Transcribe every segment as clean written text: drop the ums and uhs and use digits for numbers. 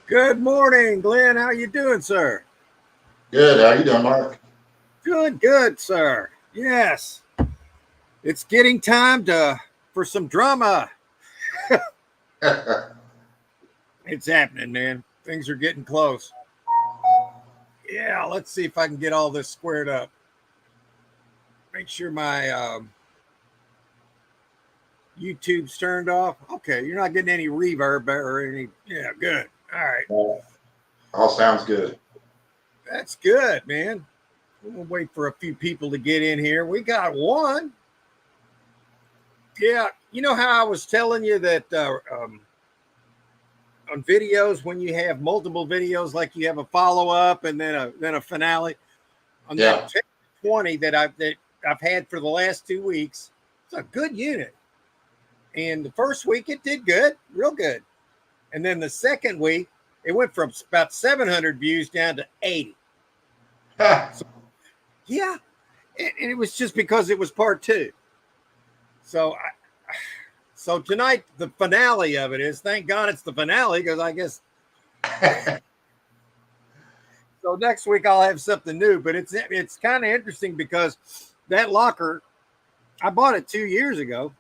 Good morning, Glenn. How you doing, sir? Good. How you doing, Mark? Good, sir. Yes, it's getting time to for some drama. It's happening, man. Things are getting close. Yeah, let's see if I can get all this squared up. Make sure my YouTube's turned off. Okay, you're not getting any reverb or any. Yeah, good. All right, All sounds good. that's good, man. We'll wait for a few people to get in here. We got one. Yeah, you know how I was telling you that on videos when you have multiple videos, like you have a follow up and then a finale on that Yeah. 20 that I've had for the last 2 weeks. It's a good unit. And the first week it did good, real good. And then the second week it went from about 700 views down to 80. So yeah, and it was just because it was part two. So so tonight the finale of it is, thank God it's the finale, because I guess so next week I'll have something new. But it's kind of interesting because that locker, I bought it 2 years ago,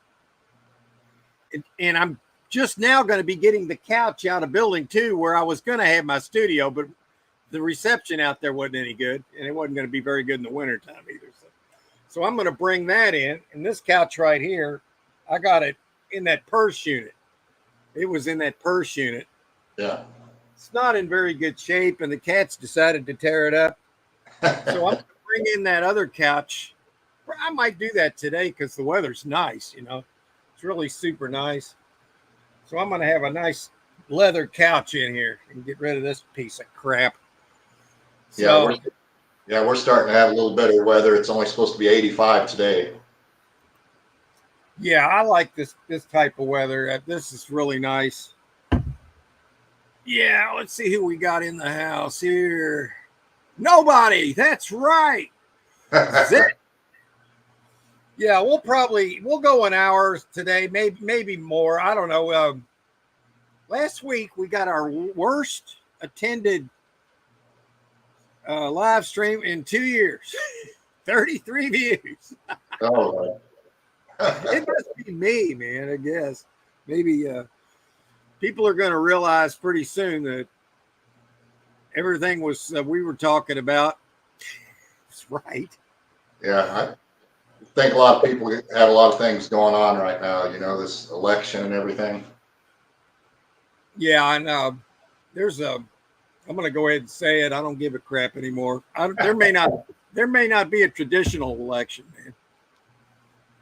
and I'm just now going to be getting the couch out of building two where I was going to have my studio, but the reception out there wasn't any good, and it wasn't going to be very good in the wintertime either. So I'm going to bring that in. And this couch right here, I got it in that purse unit. It was in that purse unit. Yeah. It's not in very good shape, and the cats decided to tear it up. So I'm going to bring in that other couch. I might do that today because the weather's nice, It's really super nice. So I'm going to have a nice leather couch in here and get rid of this piece of crap. yeah, So, we're starting to have a little better weather. It's only supposed to be 85 today. yeah, I like this type of weather. This is really nice. Yeah, let's see who we got in the house here. Nobody. That's right. Zip. Yeah, we'll go an hour today, maybe more. I don't know. Last week we got our worst attended live stream in 2 years. 33 views. Oh, It must be me, man. I guess maybe people are going to realize pretty soon that everything was we were talking about was right. yeah. I think a lot of people have a lot of things going on right now. This election and everything. Yeah, I know. There's a. I'm going to go ahead and say it. I don't give a crap anymore. There may not be a traditional election, man.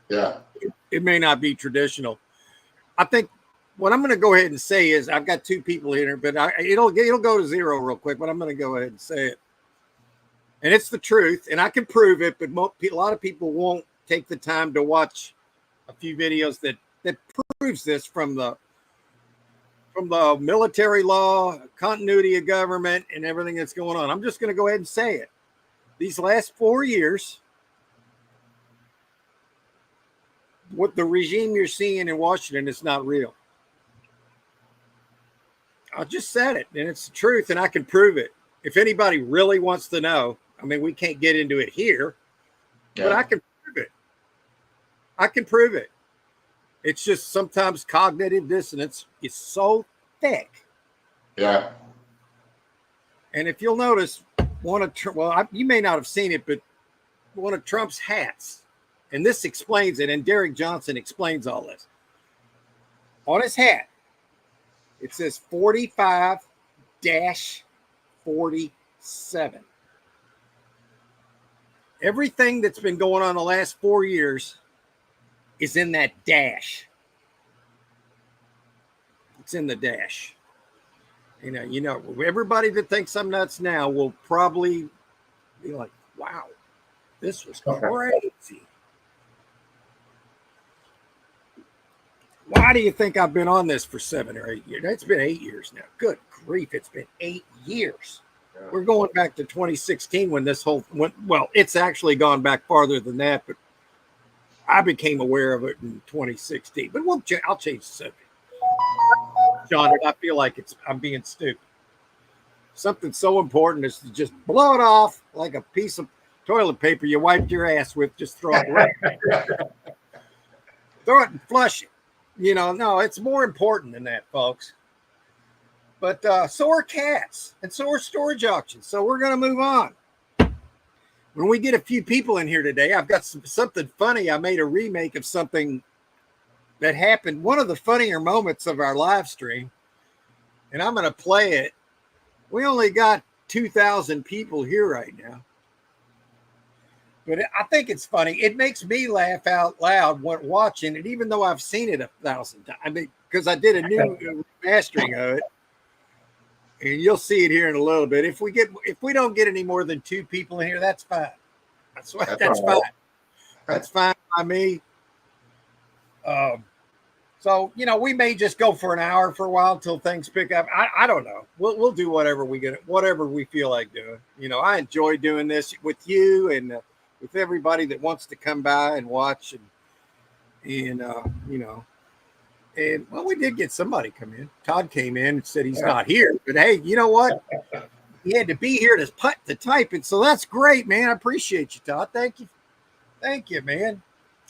Yeah. It may not be traditional. I think what I'm going to go ahead and say is I've got two people here, but it'll go to zero real quick. But I'm going to go ahead and say it, and it's the truth, and I can prove it. But a lot of people won't take the time to watch a few videos that proves this from the military law, continuity of government, and everything that's going on. I'm just going to go ahead and say it. These last 4 years, what the regime you're seeing in Washington is not real. I just said it, and it's the truth, and I can prove it. If anybody really wants to know, I mean, we can't get into it here, but I can prove it. I can prove it. It's just sometimes cognitive dissonance is so thick. Yeah. And if you'll notice, you may not have seen it, but one of Trump's hats, and this explains it, and Derek Johnson explains all this. On his hat, it says 45-47. Everything that's been going on the last 4 years is in that dash. It's in the dash. Everybody that thinks I'm nuts now will probably be like, wow, this was crazy. Why do you think I've been on this for 7 or 8 years? It's been 8 years now. Good grief, it's been 8 years. Yeah. We're going back to 2016 when this whole went. Well, it's actually gone back farther than that, but I became aware of it in 2016. But I'll change the subject. John, I feel like I'm being stupid. something so important as to just blow it off like a piece of toilet paper you wiped your ass with. Just throw it right, throw it and flush it. No, it's more important than that, folks. But so are cats, and so are storage auctions. So we're going to move on. When we get a few people in here today, I've got something funny. I made a remake of something that happened, one of the funnier moments of our live stream, and I'm going to play it. We only got 2,000 people here right now, but I think it's funny. It makes me laugh out loud when watching it, even though I've seen it 1,000 times. I mean, because I did a new mastering of it. And you'll see it here in a little bit. If we don't get any more than 2 people in here, that's fine. That's fine. That's fine by me. So we may just go for an hour for a while until things pick up. I don't know. We'll do whatever we feel like doing. I enjoy doing this with you and with everybody that wants to come by and watch and And well, we did get somebody come in. Todd came in and said he's not here. But hey, you know what? He had to be here to type it. So that's great, man. I appreciate you, Todd. Thank you. Thank you, man.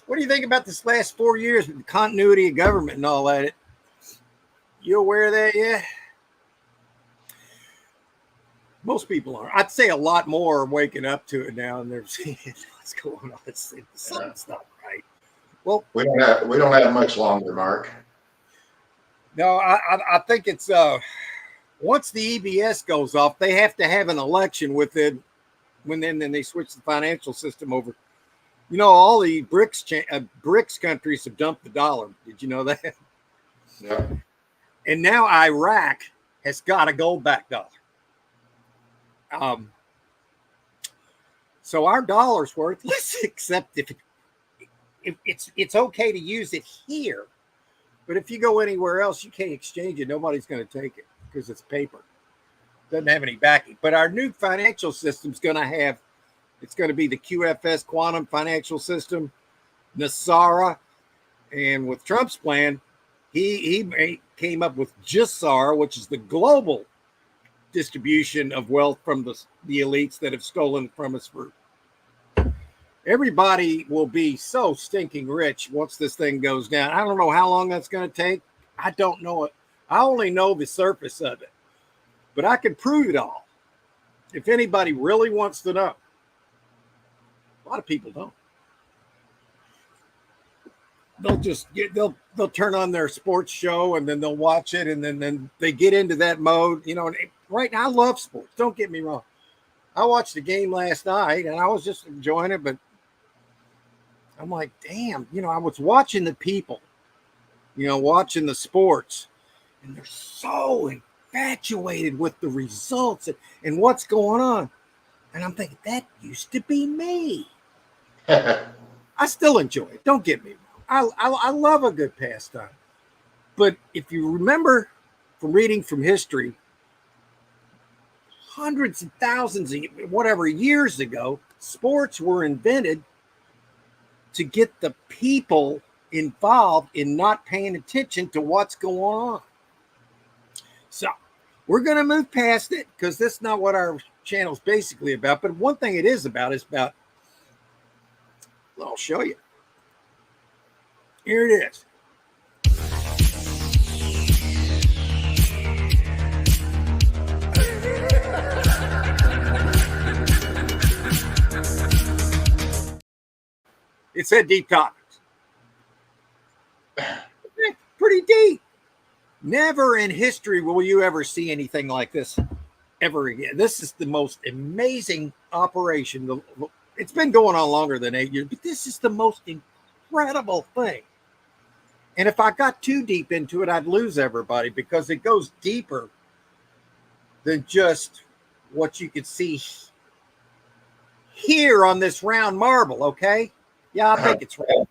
What do you think about this last 4 years with the continuity of government and all that? You aware of that yet? Most people are. I'd say a lot more are waking up to it now, and they're seeing what's going on. Something's not right. Well, we don't have much longer, Mark. No, I think it's once the EBS goes off, they have to have an election with it. Then they switch the financial system over. All the BRICS countries have dumped the dollar. Did you know that? Yeah. And now Iraq has got a gold-backed dollar. So our dollar's worthless, except if it's okay to use it here. But if you go anywhere else, you can't exchange it. Nobody's going to take it because it's paper. Doesn't have any backing. But our new financial system's going to be the QFS Quantum Financial System, NASARA. And with Trump's plan, he came up with JSARA, which is the global distribution of wealth from the elites that have stolen from us for. Everybody will be so stinking rich once this thing goes down. I don't know how long that's going to take. I don't know it. I only know the surface of it, but I can prove it all. If anybody really wants to know, a lot of people don't. They'll turn on their sports show and then they'll watch it and then they get into that mode. Right now I love sports. Don't get me wrong. I watched the game last night and I was just enjoying it, but I'm like, damn, I was watching the people, watching the sports, and they're so infatuated with the results and what's going on. And I'm thinking, that used to be me. I still enjoy it. Don't get me wrong. I love a good pastime. But if you remember from reading from history, hundreds of thousands of years ago, sports were invented to get the people involved in not paying attention to what's going on. So we're going to move past it because that's not what our channel is basically about. But one thing it is about, I'll show you. Here it is. It said deep topics. Pretty deep. Never in history will you ever see anything like this ever again. This is the most amazing operation. It's been going on longer than 8 years, but this is the most incredible thing. And if I got too deep into it, I'd lose everybody because it goes deeper than just what you could see here on this round marble, okay? Yeah, I think it's right.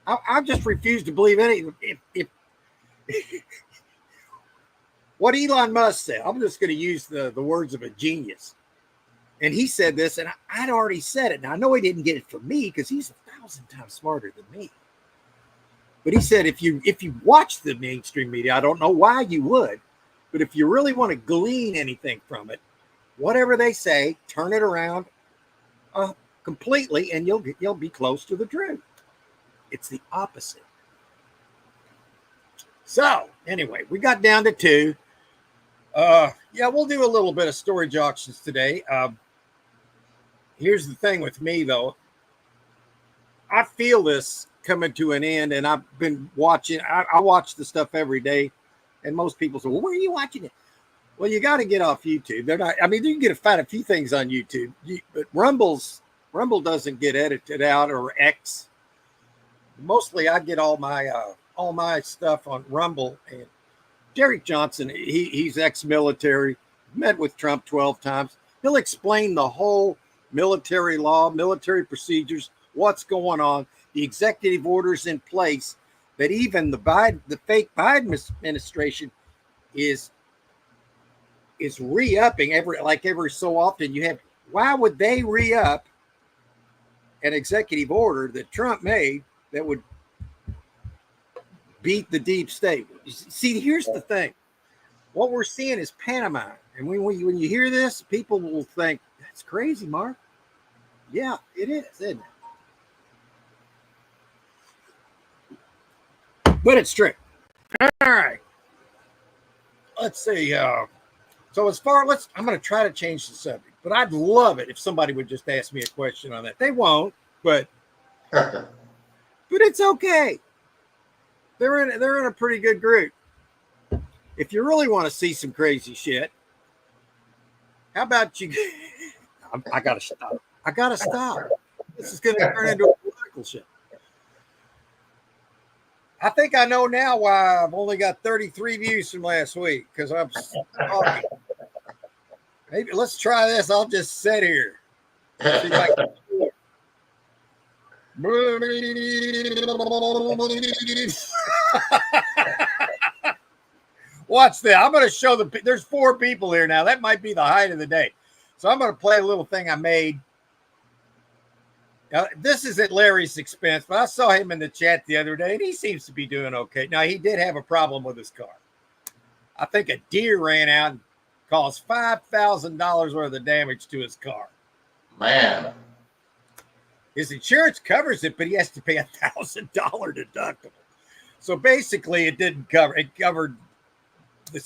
I just refuse to believe anything. If what Elon Musk said, I'm just going to use the words of a genius. And he said this, and I'd already said it. Now, I know he didn't get it from me because he's 1,000 times smarter than me. But he said if you watch the mainstream media, I don't know why you would, But if you really want to glean anything from it, whatever they say, turn it around completely, and you'll be close to the truth. It's the opposite. So anyway, we got down to 2. Yeah, we'll do a little bit of storage auctions today. Here's the thing with me, though. I feel this coming to an end, and I've been watching. I watch the stuff every day, and most people say, "Well, where are you watching it?" Well, you got to get off YouTube. They're not. I mean, you can find a few things on YouTube, but Rumble doesn't get edited out, or X. Mostly, I get all my stuff on Rumble. And Derek Johnson, he's ex-military, met with Trump 12 times. He'll explain the whole military law, military procedures, what's going on, the executive orders in place that even the fake Biden administration is re-upping every so often. You have, why would they re-up an executive order that Trump made that would beat the deep state? See, here's the thing. What we're seeing is pantomime. And when you hear this, people will think, that's crazy, Mark. Yeah, it is, isn't it? But it's true. All right. Let's see. So I'm going to try to change the subject, but I'd love it if somebody would just ask me a question on that. They won't, but it's okay. They're in a pretty good group. If you really want to see some crazy shit, how about you? I gotta stop. This is going to turn into a political shit. I think I know now why I've only got 33 views from last week, because I'm talking. Maybe let's try this. I'll just sit here. See if I can. Watch that. I'm going to show there's 4 people here now. That might be the height of the day. So I'm going to play a little thing I made. Now, this is at Larry's expense, but I saw him in the chat the other day, and he seems to be doing okay. Now, he did have a problem with his car. I think a deer ran out and caused $5,000 worth of damage to his car. Man. His insurance covers it, but he has to pay $1,000 deductible. So basically, it didn't cover. It covered the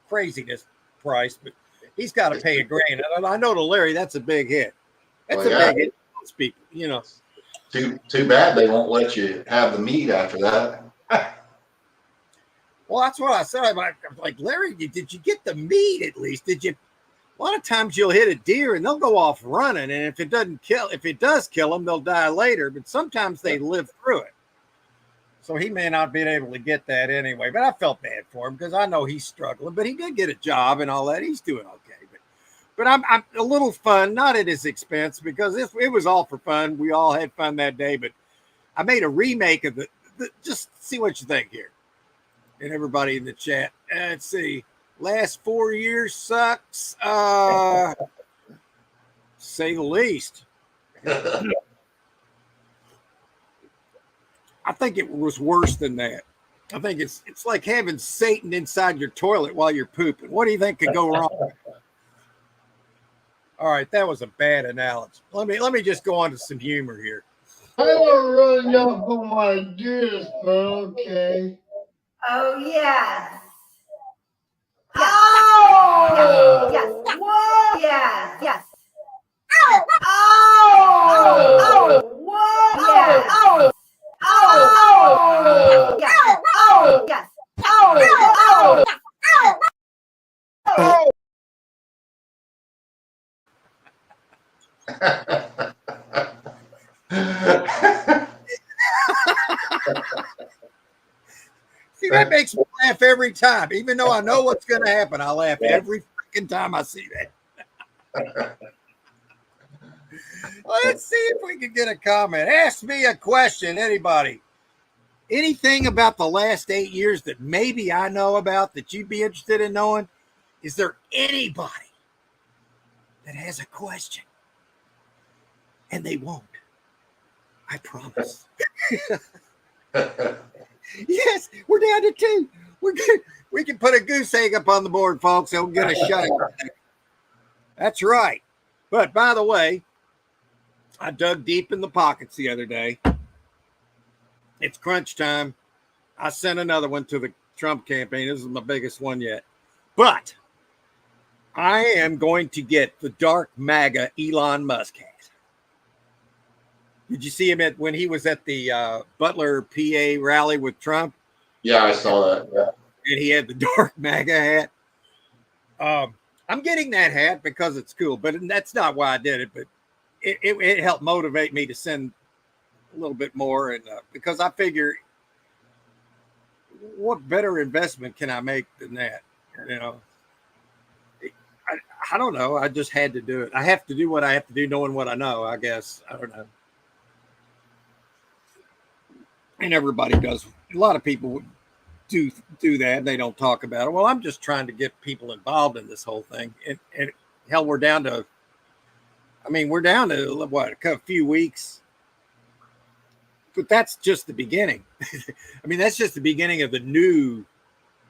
craziness price, but he's got to pay $1,000. And I know to Larry, that's a big hit. That's a big hit. People, you know. Too bad they won't let you have the meat after that. Well, that's what I said. I'm like, Larry, did you get the meat at least? Did you? A lot of times you'll hit a deer and they'll go off running, and if it does kill them, they'll die later. But sometimes they live through it. So he may not be able to get that anyway. But I felt bad for him because I know he's struggling. But he did get a job and all that. He's doing okay. But I'm a little fun, not at his expense, because it was all for fun. We all had fun that day. But I made a remake of the just see what you think here. And everybody in the chat. Let's see. Last 4 years sucks. Say the least. I think it was worse than that. I think it's like having Satan inside your toilet while you're pooping. What do you think could go wrong? All right, that was a bad analogy. Let me just go on to some humor here. I don't really know who my ideas, but okay. Oh yes. Oh yes. Whoa. Yes. Yes. Oh. Oh. Whoa. Yes. Oh. Oh. Yes. Oh. Yes. Oh. Oh. See, that makes me laugh every time. Even though I know what's going to happen, I laugh every freaking time I see that. Let's see if we can get a comment. Ask me a question, anybody. Anything about the last 8 years that maybe I know about that you'd be interested in knowing? Is there anybody that has a question? And they won't. I promise. Yes, we're down to 2. we can put a goose egg up on the board, folks, and we'll get a shot. That's right. But by the way, I dug deep in the pockets the other day. It's crunch time. I sent another one to the Trump campaign. This is my biggest one yet. But I am going to get the dark MAGA Elon Musk hat. Did you see him when he was at the Butler, PA rally with Trump? Yeah, I saw that. Yeah. And he had the dark MAGA hat. I'm getting that hat because it's cool, but that's not why I did it. But it helped motivate me to send a little bit more, and because I figure, what better investment can I make than that? You know, I don't know. I just had to do it. I have to do what I have to do, knowing what I know. I guess I don't know. And everybody does. A lot of people do that. They don't talk about it. Well, I'm just trying to get people involved in this whole thing. And hell, we're down to what, a few weeks. But that's just the beginning. I mean, that's just the beginning of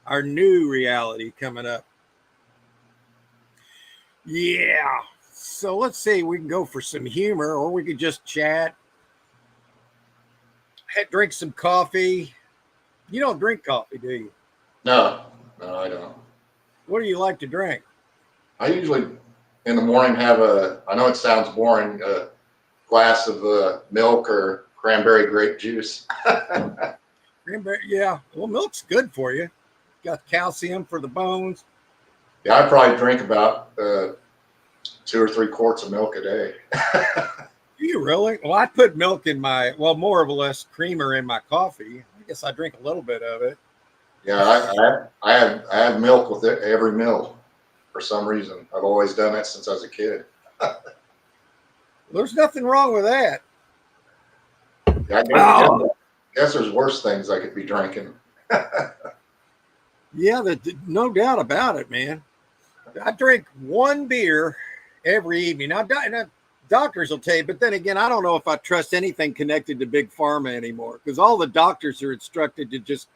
our new reality coming up. Yeah. So let's see. We can go for some humor, or we could just chat. Drink some coffee. You don't drink coffee, do you? No, I don't. What do you like to drink? I usually in the morning have I know it sounds boring, a glass of milk or cranberry grape juice. Cranberry, yeah. Well, milk's good for you. Got calcium for the bones. Yeah, I probably drink about 2 or 3 quarts of milk a day. Do you really? Well, I put milk in more or less creamer in my coffee. I guess I drink a little bit of it. Yeah, I have milk with every meal for some reason. I've always done that since I was a kid. There's nothing wrong with that. Yeah, I guess there's worse things I could be drinking. Yeah, no doubt about it, man. I drink one beer every evening. Now, doctors will tell you, but then again, I don't know if I trust anything connected to Big Pharma anymore, because all the doctors are instructed to just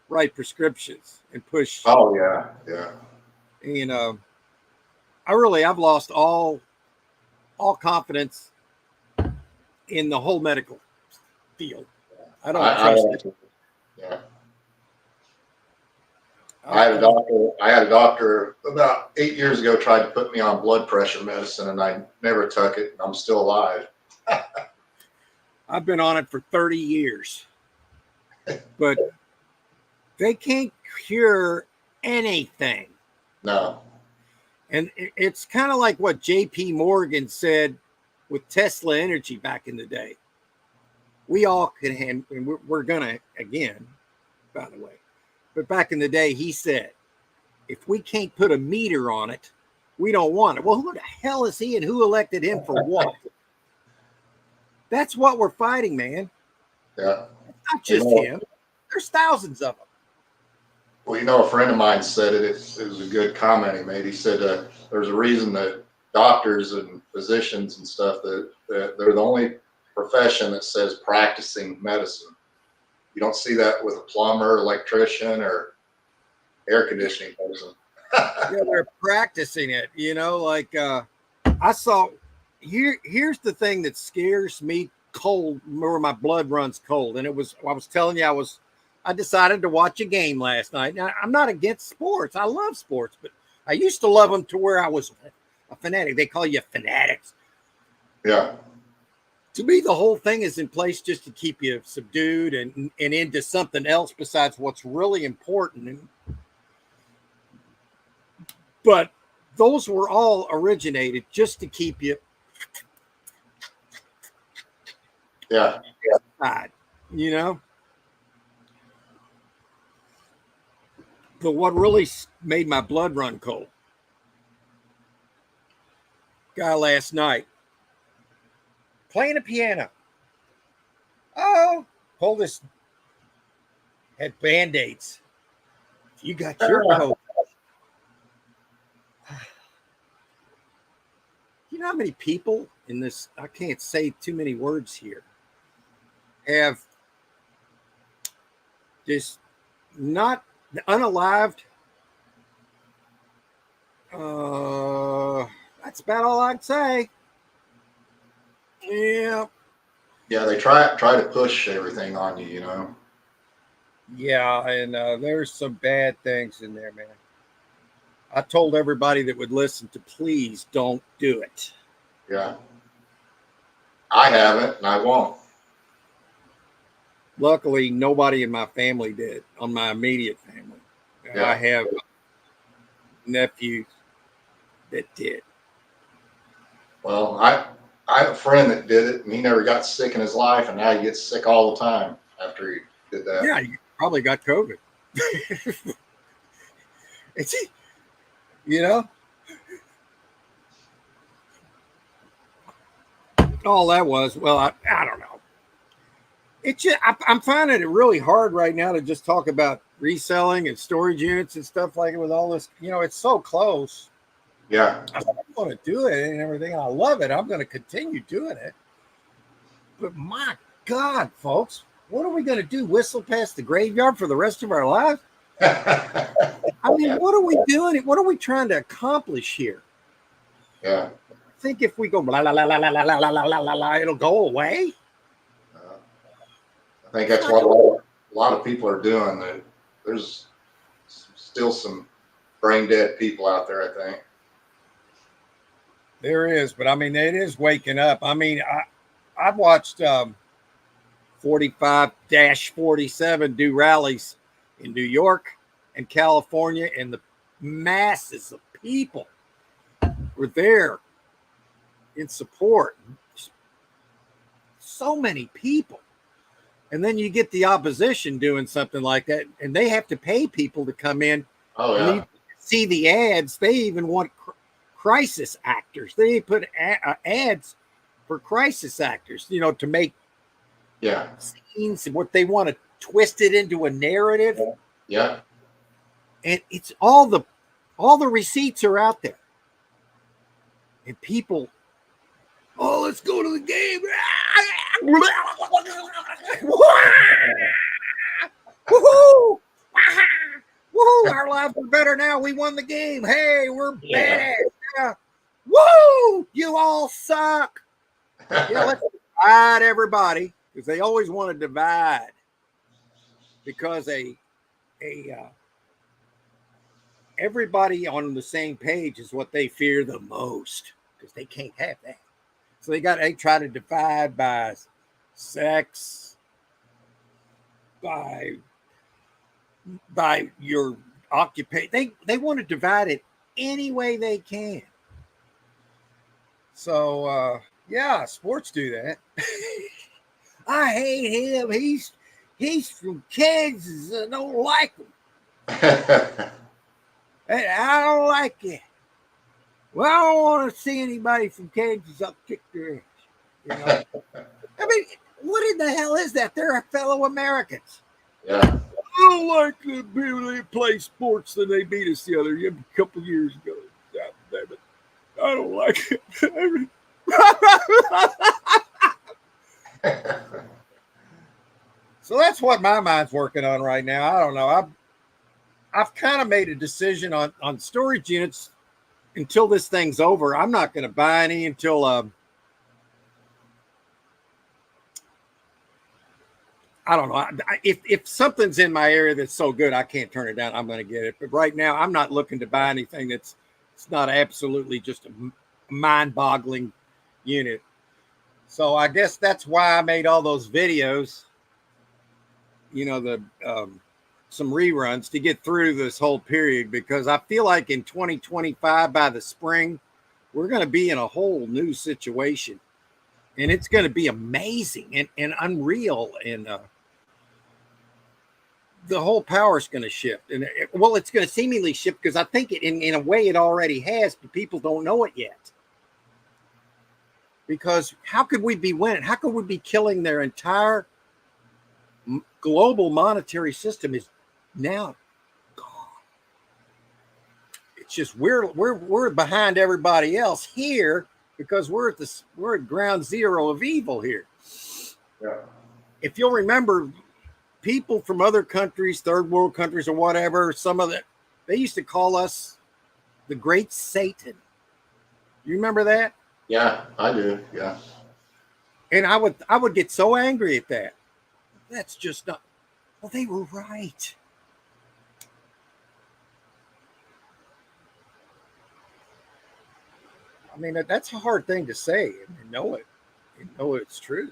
write prescriptions and push. Oh, yeah. You know, I've lost all confidence in the whole medical field. I don't trust it. Yeah. I had a doctor about 8 years ago tried to put me on blood pressure medicine, and I never took it. I'm still alive. I've been on it for 30 years, but they can't cure anything. No. And it's kind of like what J.P. Morgan said with Tesla Energy back in the day. We all can handle, and we're going to again, by the way. But back in the day, he said, if we can't put a meter on it, we don't want it. Well, who the hell is he and who elected him for what? That's what we're fighting, man. Yeah. It's not just him. There's thousands of them. Well, a friend of mine said it. It was a good comment he made. He said there's a reason that doctors and physicians and stuff, that they're the only profession that says practicing medicine. You don't see that with a plumber, electrician, or air conditioning person. Yeah, they're practicing it. Like I saw. Here's the thing that scares me cold, where my blood runs cold, and I was telling you, I decided to watch a game last night. Now, I'm not against sports. I love sports, but I used to love them to where I was a fanatic. They call you fanatics. Yeah. To me, the whole thing is in place just to keep you subdued and into something else besides what's really important. But those were all originated just to keep you. Yeah. But what really made my blood run cold, guy last night playing a piano. Oh, pulled this, had Band-Aids. You got your coat. You know how many people in this, I can't say too many words here, have just not The unalived. That's about all I'd say. Yeah. Yeah, they try to push everything on you, you know. Yeah, and there's some bad things in there, man. I told everybody that would listen to please don't do it. Yeah. I haven't and I won't. Luckily, nobody in my family did, on my immediate family. I Yeah. have nephews that did. Well, I have a friend that did it and he never got sick in his life, and now he gets sick all the time after he did that. Yeah, you probably got COVID. It's, you know, all that was, well, I don't know. It's just, I'm finding it really hard right now to just talk about reselling and storage units and stuff like it with all this. You know, it's so close. Yeah. I want to do it and everything. I love it. I'm going to continue doing it. But my God, folks, what are we going to do? Whistle past the graveyard for the rest of our lives? I mean, what are we doing? What are we trying to accomplish here? Yeah. I think if we go la la la la la la la la la la la, it'll go away. I think that's what a lot of people are doing. That there's still some brain dead people out there, I think. There is, but I mean, it is waking up. I mean, I've watched 45-47 do rallies in New York and California, and the masses of people were there in support. So many people. And then you get the opposition doing something like that, and they have to pay people to come in. Oh, yeah. And you see the ads. They even want crisis actors. They put ads for crisis actors, you know, to make scenes and what they want to twist it into a narrative. Yeah. And it's all the receipts are out there. And people, oh, let's go to the game. Woohoo! Woohoo! Our lives are better now. We won the game. Hey, we're badass. Yeah. Woo! You all suck. Yeah, let's divide everybody, because they always want to divide, because everybody on the same page is what they fear the most, because they can't have that. So they try to divide by sex, by your occupation. They want to divide it any way they can. So yeah, sports do that. I hate him. He's from Kansas. I don't like him. I don't like it. Well, I don't want to see anybody from Kansas. I'll kick their ass. You know? I mean, what in the hell is that? They're fellow Americans. Yeah. I don't like the people that play sports that they beat us the other year, a couple years ago. God damn it. I don't like it. So that's what my mind's working on right now. I don't know. I've kind of made a decision on storage units until this thing's over. I'm not going to buy any until I don't know. If something's in my area that's so good I can't turn it down, I'm going to get it. But right now, I'm not looking to buy anything it's not absolutely just a mind-boggling unit. So I guess that's why I made all those videos. You know, the some reruns to get through this whole period, because I feel like in 2025, by the spring, we're going to be in a whole new situation, and it's going to be amazing and unreal. And the whole power is going to shift. And it's going to seemingly shift, because I think it in a way it already has, but people don't know it yet. Because how could we be winning? How could we be killing their entire global monetary system is now gone? It's just we're behind everybody else here, because we're at ground zero of evil here. Yeah. If you'll remember, people from other countries, third world countries or whatever, some of the, they used to call us the Great Satan. You remember that? Yeah, I do. Yeah. And I would get so angry at that. That's just not. Well, they were right. I mean, that's a hard thing to say and know it. You know it's true.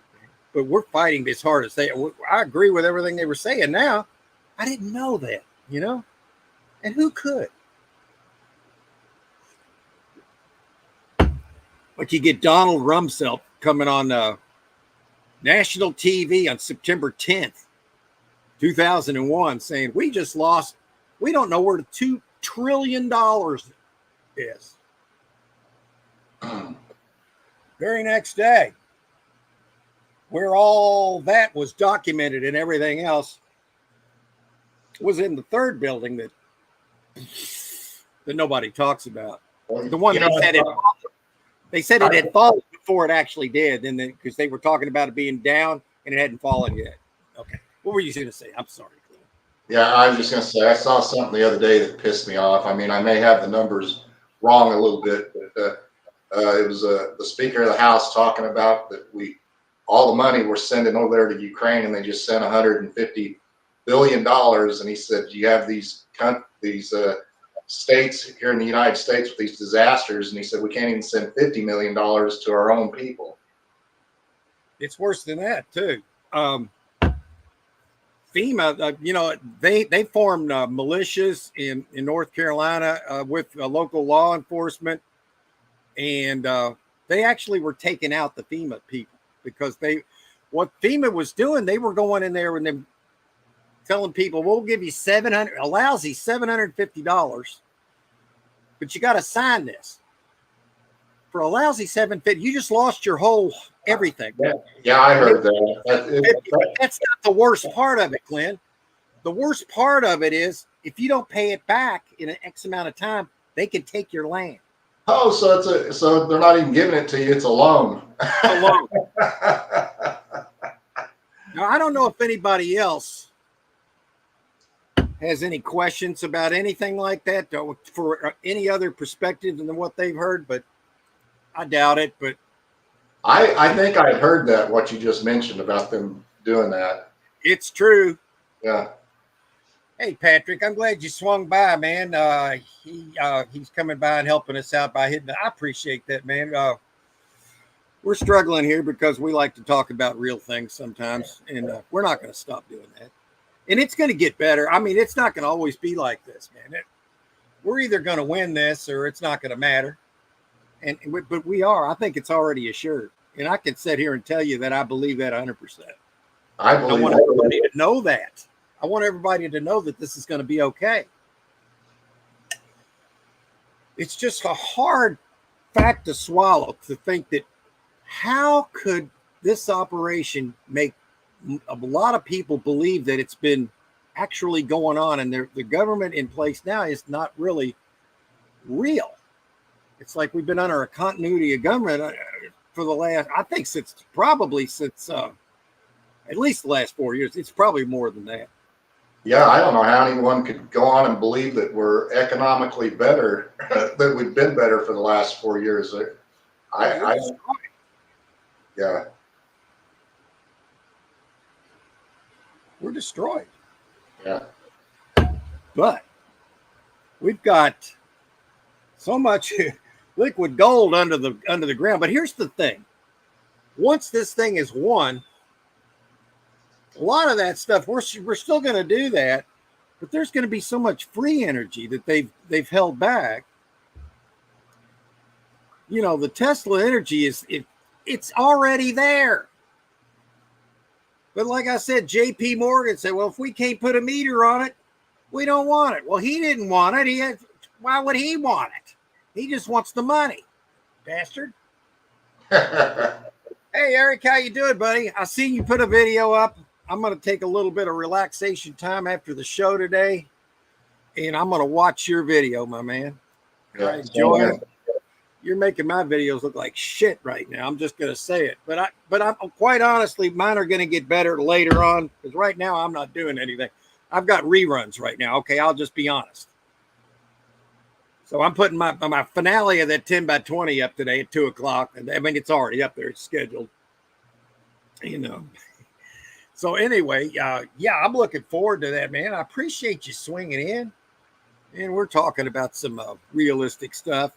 But we're fighting as hard as they. I agree with everything they were saying now. I didn't know that, you know? And who could? But you get Donald Rumsfeld coming on national TV on September 10th, 2001, saying, we just lost, we don't know where the $2 trillion is. Very next day, where all that was documented and everything else was in the third building that nobody talks about. The one that said it. They said it had fallen before it actually did, and then because they were talking about it being down and it hadn't fallen yet. Okay, what were you going to say? I'm sorry. Yeah, I was just going to say I saw something the other day that pissed me off. I mean, I may have the numbers wrong a little bit, but it was the Speaker of the House talking about that all the money we're sending over there to Ukraine, and they just sent $150 billion, and he said you have these states here in the United States with these disasters, and he said we can't even send $50 million to our own people. It's worse than that too. FEMA, you know, they formed militias in North Carolina with local law enforcement, and they actually were taking out the FEMA people because what FEMA was doing, they were going in there and then telling people, we'll give you a lousy $750, but you got to sign this. For a lousy $750, you just lost your whole everything. Yeah, I heard that. That's not the worst part of it, Glenn. The worst part of it is if you don't pay it back in an X amount of time, they can take your land. Oh, so they're not even giving it to you; it's a loan. A loan. Now, I don't know if anybody else has any questions about anything like that for any other perspective than what they've heard, but I doubt it. But I think I heard that what you just mentioned about them doing that. It's true. Yeah. Hey, Patrick, I'm glad you swung by, man. He's coming by and helping us out by hitting. I appreciate that, man. We're struggling here because we like to talk about real things sometimes, and we're not going to stop doing that. And it's going to get better. I mean, it's not going to always be like this, man. We're either going to win this or it's not going to matter. But we are. I think it's already assured. And I can sit here and tell you that I believe that 100%. I want everybody to know that. I want everybody to know that this is going to be okay. It's just a hard fact to swallow to think that how could this operation make a lot of people believe that it's been actually going on and the government in place now is not really real. It's like we've been under a continuity of government for the last, I think since at least the last 4 years. It's probably more than that. Yeah, I don't know how anyone could go on and believe that we're economically better, that we've been better for the last 4 years. Yeah. We're destroyed. Yeah. But we've got so much liquid gold under the ground. But here's the thing. Once this thing is won, a lot of that stuff, we're still going to do that, but there's going to be so much free energy that they've held back. You know, the Tesla energy it's already there. But like I said, J.P. Morgan said, well, if we can't put a meter on it, we don't want it. Well, he didn't want it. Why would he want it? He just wants the money, bastard. Hey, Eric, how you doing, buddy? I seen you put a video up. I'm going to take a little bit of relaxation time after the show today, and I'm going to watch your video, my man. Yeah, enjoy it. you're making my videos look like shit right now. I'm just gonna say it. But I'm quite honestly, mine are gonna get better later on because right now I'm not doing anything. I've got reruns right now. Okay, I'll just be honest. So I'm putting my finale of that 10x20 up today at 2:00. And I mean, it's already up there. It's scheduled. You know. So anyway, yeah, I'm looking forward to that, man. I appreciate you swinging in. And we're talking about some realistic stuff.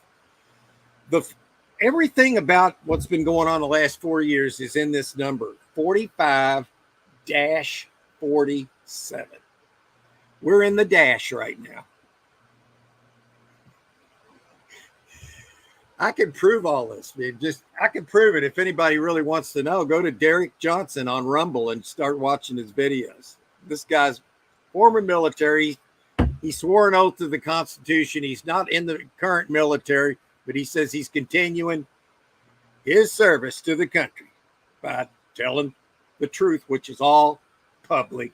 Everything about what's been going on the last 4 years is in this number, 45-47. We're in the dash right now. I can prove all this, man. I can prove it. If anybody really wants to know, go to Derek Johnson on Rumble and start watching his videos. This guy's former military. He swore an oath to the Constitution. He's not in the current military, but he says he's continuing his service to the country by telling the truth, which is all public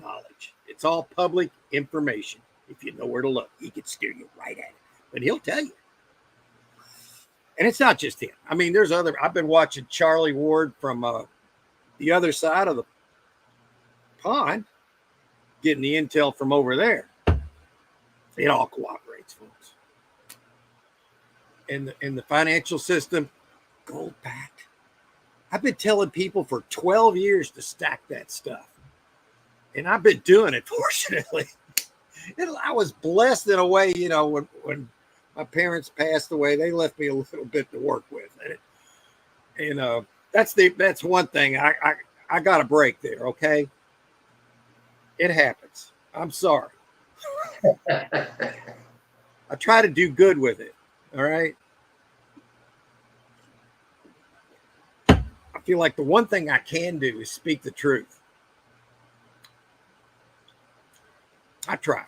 knowledge. It's all public information. If you know where to look, he could steer you right at it, but he'll tell you. And it's not just him. I mean, there's other. I've been watching Charlie Ward from the other side of the pond, getting the intel from over there. It all cooperates, folks. In the financial system, gold backed. I've been telling people for 12 years to stack that stuff. And I've been doing it, fortunately. I was blessed in a way, you know, when my parents passed away, they left me a little bit to work with. And that's one thing. I got a break there, okay? It happens. I'm sorry. I try to do good with it. All right. I feel like the one thing I can do is speak the truth. I try.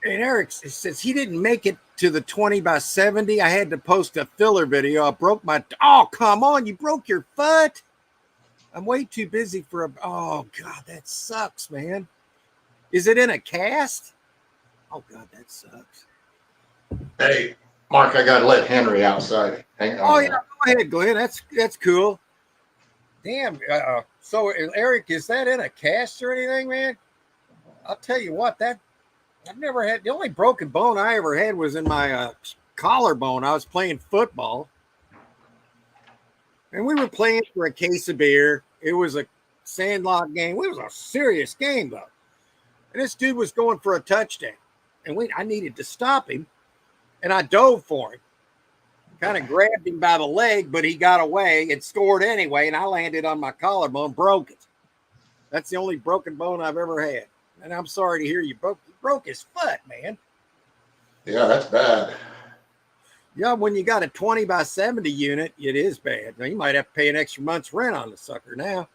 And Eric says he didn't make it to the 20x70. I had to post a filler video. I broke my. Oh, come on. You broke your foot. I'm way too busy for a. Oh, God, that sucks, man. Is it in a cast? Oh, God, that sucks. Hey, Mark, I got to let Henry outside. Hang on. Oh, yeah. Go ahead, Glenn. That's cool. Damn. So, Eric, is that in a cast or anything, man? I'll tell you what, I've never had. The only broken bone I ever had was in my collarbone. I was playing football. And we were playing for a case of beer. It was a sandlot game. It was a serious game, though. And this dude was going for a touchdown. And I needed to stop him. And I dove for him. Kind of grabbed him by the leg, but he got away and scored anyway. And I landed on my collarbone, broke it. That's the only broken bone I've ever had. And I'm sorry to hear you broke his foot, man. Yeah, that's bad. Yeah, when you got a 20x70 unit, it is bad. Now, you might have to pay an extra month's rent on the sucker now.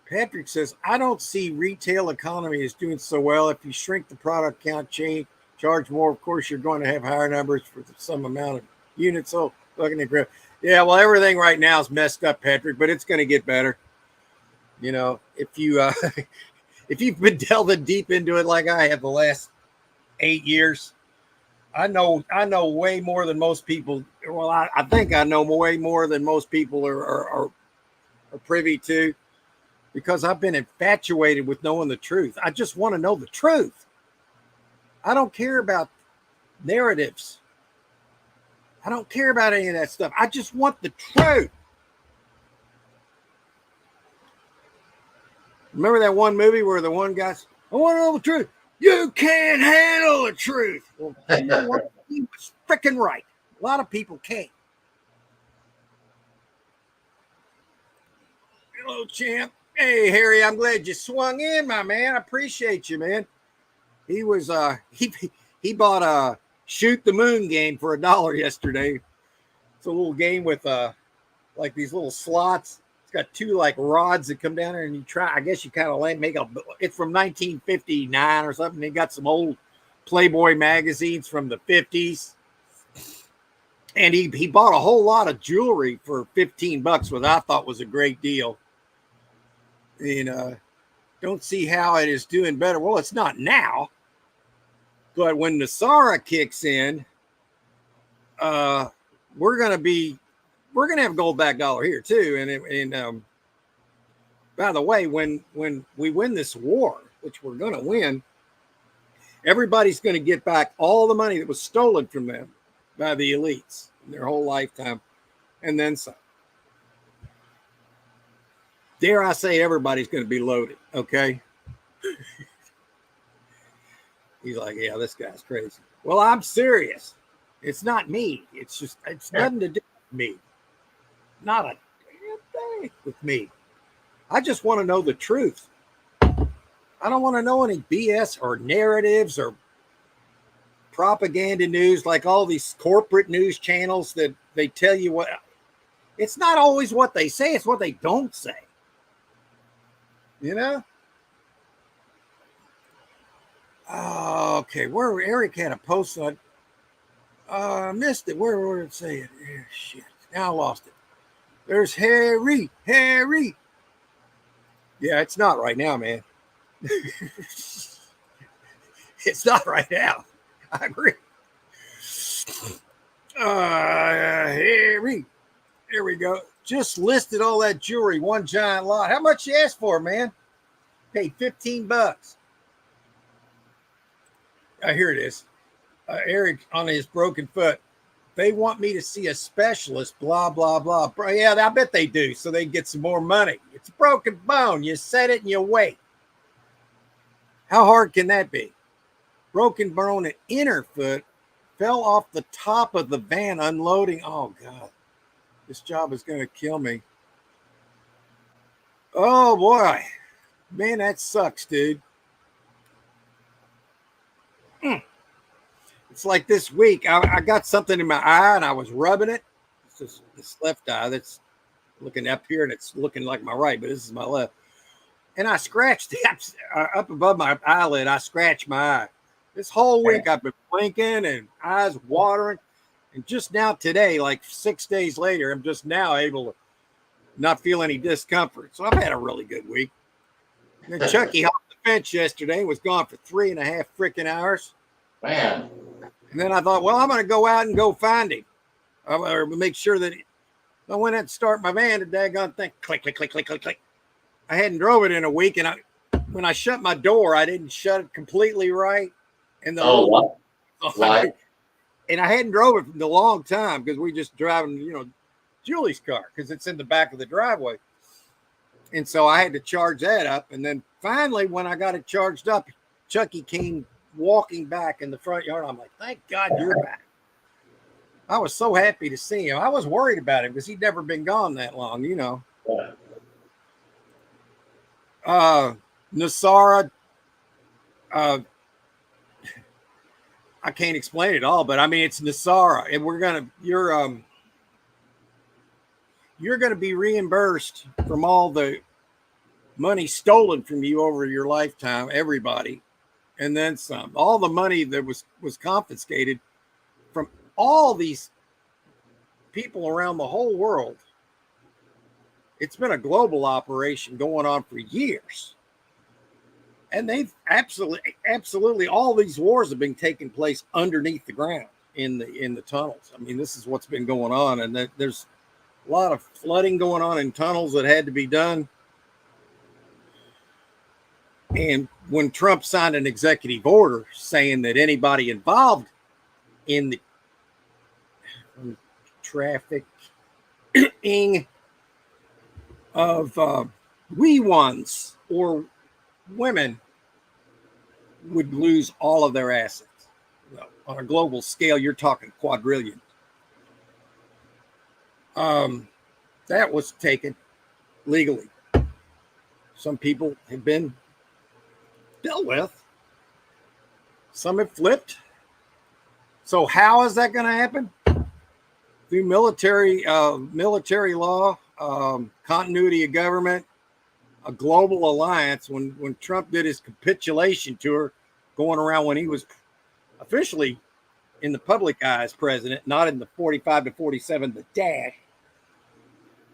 Patrick says, I don't see retail economy is doing so well. If you shrink the product count chain, charge more, of course, you're going to have higher numbers for some amount of units. So, looking at growth. Yeah, well, everything right now is messed up, Patrick, but it's going to get better. You know, if you've been delving deep into it like I have the last 8 years, I know way more than most people. Well, I think I know way more than most people are privy to, because I've been infatuated with knowing the truth. I just want to know the truth. I don't care about narratives. I don't care about any of that stuff. I just want the truth. Remember that one movie where the one guy's, I want to know the truth. You can't handle the truth. Well, you know what? He was freaking right. A lot of people can't. Hello, champ. Hey, Harry, I'm glad you swung in, my man. I appreciate you, man. He was he bought a Shoot the Moon game for $1 yesterday. It's a little game with like these little slots. It's got two like rods that come down there, and you try. I guess you kind of make a. It's from 1959 or something. They got some old Playboy magazines from the 50s, and he bought a whole lot of jewelry for $15, which I thought was a great deal. And don't see how it is doing better. Well, it's not now. But when Nasara kicks in, we're gonna have gold-backed dollar here too. And by the way, when we win this war, which we're gonna win, everybody's gonna get back all the money that was stolen from them by the elites in their whole lifetime, and then some. Dare I say, everybody's going to be loaded. Okay. He's like, yeah, this guy's crazy. Well, I'm serious. It's not me. It's nothing to do with me. Not a damn thing with me. I just want to know the truth. I don't want to know any BS or narratives or propaganda news like all these corporate news channels that they tell you what. It's not always what they say. It's what they don't say. You know? Oh, okay. Where Eric had a post on, I missed it. Where did it say it? Oh, shit. Now I lost it. There's Harry. Yeah, it's not right now, man. It's not right now. I agree. Harry. Here we go. Just listed all that jewelry, one giant lot. How much you asked for, man? Paid $15. Here it is. Eric on his broken foot. They want me to see a specialist, blah, blah, blah. Yeah, I bet they do, so they get some more money. It's a broken bone. You set it and you wait. How hard can that be? Broken bone at inner foot, fell off the top of the van unloading. Oh, God. This job is going to kill me. Oh, boy. Man, that sucks, dude. It's like this week, I got something in my eye and I was rubbing it. It's just this left eye that's looking up here and it's looking like my right, but this is my left. And I scratched it up above my eyelid. I scratched my eye. This whole week I've been blinking and eyes watering. And just now today, like 6 days later, I'm just now able to not feel any discomfort. So I've had a really good week. And then Chucky hopped the fence yesterday, was gone for 3.5 freaking hours. Man. And then I thought, well, I'm going to go out and go find him. Or make sure that I went out and start my van, the daggone thing. Click, click, click, click, click, click. I hadn't drove it in a week. And when I shut my door, I didn't shut it completely right. And and I hadn't drove it in a long time because we just driving, Julie's car because it's in the back of the driveway. And so I had to charge that up. And then finally, when I got it charged up, Chucky came walking back in the front yard. I'm like, thank God you're back. I was so happy to see him. I was worried about him because he'd never been gone that long, Nasara, I can't explain it all, but I mean, it's Nasara, and you're going to be reimbursed from all the money stolen from you over your lifetime, everybody, and then some. All the money that was confiscated from all these people around the whole world. It's been a global operation going on for years. And they've absolutely all these wars have been taking place underneath the ground in the tunnels. I mean, this is what's been going on. And there's a lot of flooding going on in tunnels that had to be done. And when Trump signed an executive order saying that anybody involved in the trafficking of wee ones or women would lose all of their assets. Well, on a global scale, you're talking quadrillion. That was taken legally. Some people have been dealt with. Some have flipped. So how is that going to happen? Through military law, continuity of government, a global alliance. When Trump did his capitulation tour, going around when he was officially in the public eye as president, not in the 45 to 47, the dash,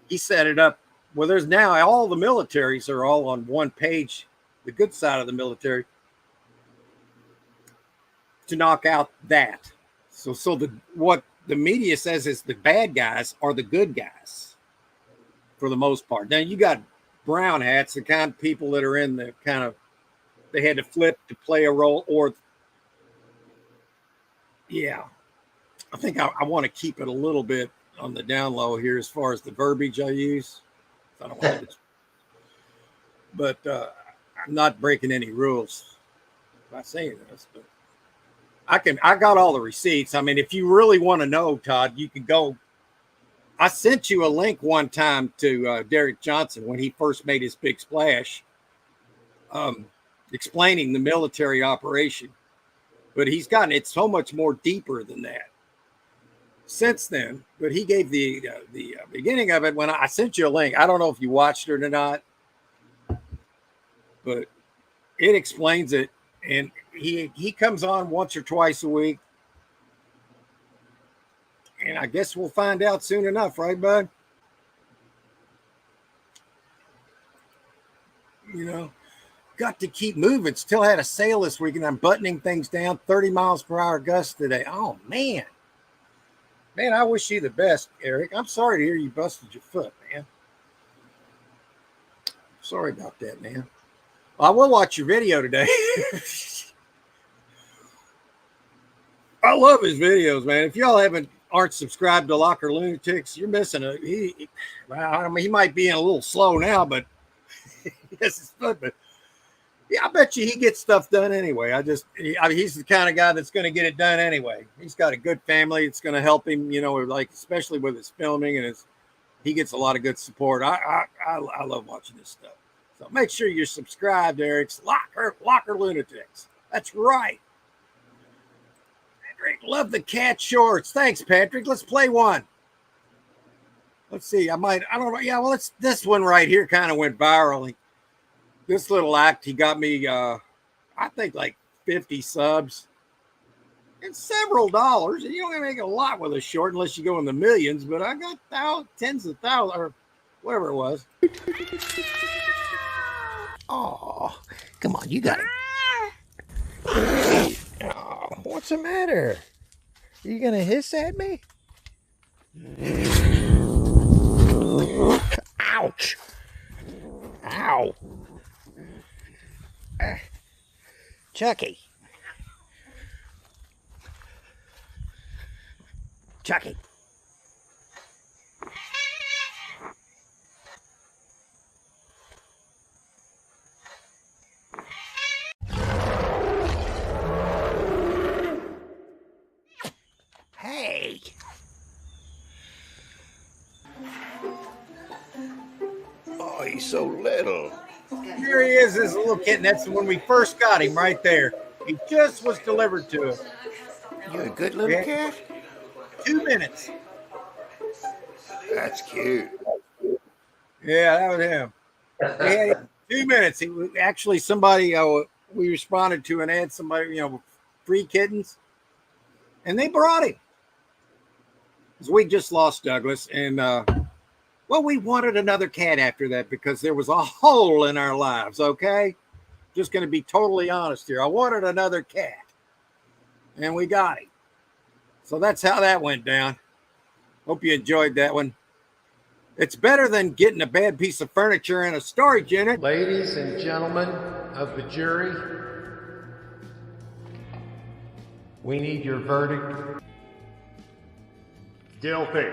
he set it up. Well, there's now all the militaries are all on one page, the good side of the military, to knock out that. So what the media says is the bad guys are the good guys for the most part. Now you got brown hats, the kind of people that are in the kind of, they had to flip to play a role, or yeah, I think I want to keep it a little bit on the down low here as far as the verbiage I use. I don't want to, but I'm not breaking any rules by saying this, but I got all the receipts. I mean, if you really want to know, Todd, you can go. I sent you a link one time to Derek Johnson when he first made his big splash, explaining the military operation. But he's gotten it so much more deeper than that since then. But he gave the beginning of it when I sent you a link. I don't know if you watched it or not, but it explains it. And he comes on once or twice a week. And I guess we'll find out soon enough, right, bud? You know, got to keep moving. Still had a sale this week, and I'm buttoning things down. 30 miles per hour gusts today. Oh, man. Man, I wish you the best, Eric. I'm sorry to hear you busted your foot, man. Sorry about that, man. I will watch your video today. I love his videos, man. If y'all aren't subscribed to Locker Lunatics, you're missing I mean, he might be in a little slow now, but yes, it's fun. But yeah, I bet you he gets stuff done anyway. I mean, he's the kind of guy that's going to get it done anyway. He's got a good family. It's going to help him, you know, like especially with his filming, and he gets a lot of good support. I love watching this stuff. So make sure you're subscribed to Eric's Locker Lunatics. That's right. Patrick, love the cat shorts. Thanks, Patrick. Let's play one. Let's see. I don't know. Yeah, well, this one right here kind of went viral. This little act, he got me, I think like 50 subs and several dollars. And you don't make a lot with a short unless you go in the millions, but I got tens of thousands or whatever it was. Oh, come on, you got it. Oh, what's the matter? Are you gonna hiss at me? Ouch! Ow! Chucky. Hey. Oh, he's so little. Here he is, this little kitten. That's when we first got him right there. He just was delivered to us. You a good little cat? 2 minutes. That's cute. Yeah, that was him. We had him 2 minutes. He was actually somebody we responded to and had somebody, you know, free kittens. And they brought him. Because we just lost Douglas. And well, we wanted another cat after that because there was a hole in our lives, okay? Just going to be totally honest here. I wanted another cat. And we got him. So that's how that went down. Hope you enjoyed that one. It's better than getting a bad piece of furniture in a storage unit. Ladies and gentlemen of the jury, we need your verdict. Guilty.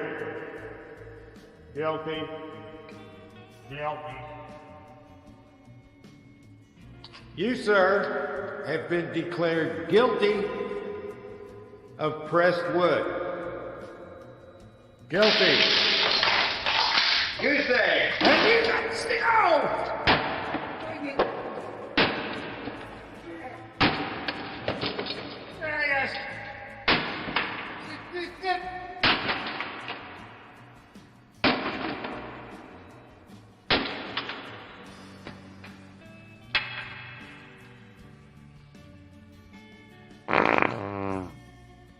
Guilty. Guilty. You, sir, have been declared guilty of pressed wood. Guilty. You say, and you got still.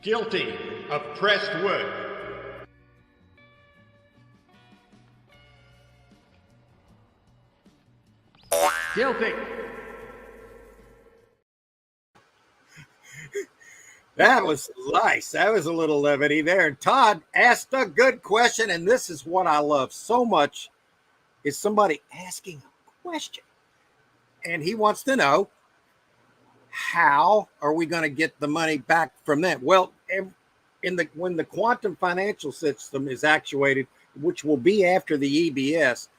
Guilty of pressed wood. Guilty. That was nice. That was a little levity there. And Todd asked a good question, and this is what I love so much is somebody asking a question. And he wants to know, how are we going to get the money back from them? Well, when the quantum financial system is actuated, which will be after the EBS,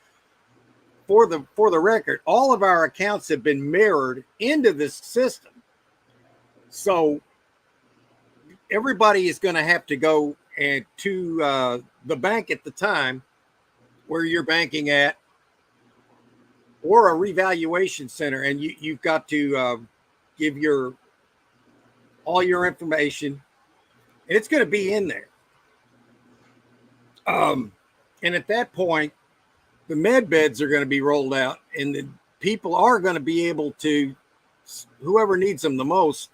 for the record, all of our accounts have been mirrored into this system. So everybody is going to have to go and to the bank at the time where you're banking at, or a revaluation center, and you've got to give all your information, and it's going to be in there. And at that point, the med beds are going to be rolled out, and the people are going to be able to, whoever needs them the most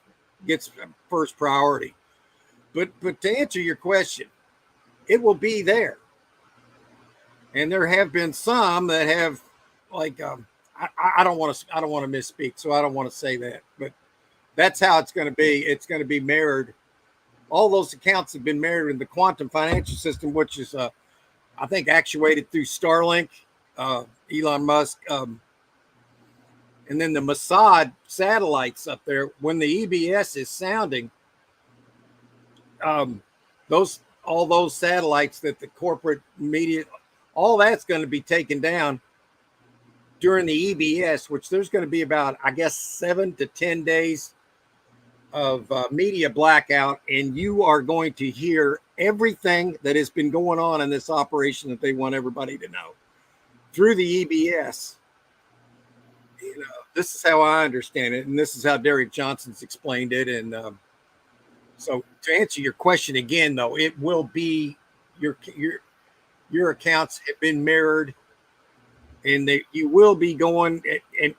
gets first priority. But to answer your question, it will be there. And there have been some that have, like, I don't want to misspeak, so I don't want to say that, but that's how it's going to be. It's going to be mirrored. All those accounts have been mirrored in the quantum financial system, which is, I think, actuated through Starlink, Elon Musk, and then the Mossad satellites up there. When the EBS is sounding, all those satellites that the corporate media, all that's going to be taken down during the EBS, which there's going to be about, I guess, 7 to 10 days of media blackout, and you are going to hear everything that has been going on in this operation that they want everybody to know through the EBS. You know, this is how I understand it, and this is how Derek Johnson's explained it. And so, to answer your question again, though, it will be your accounts have been mirrored, and you will be going, and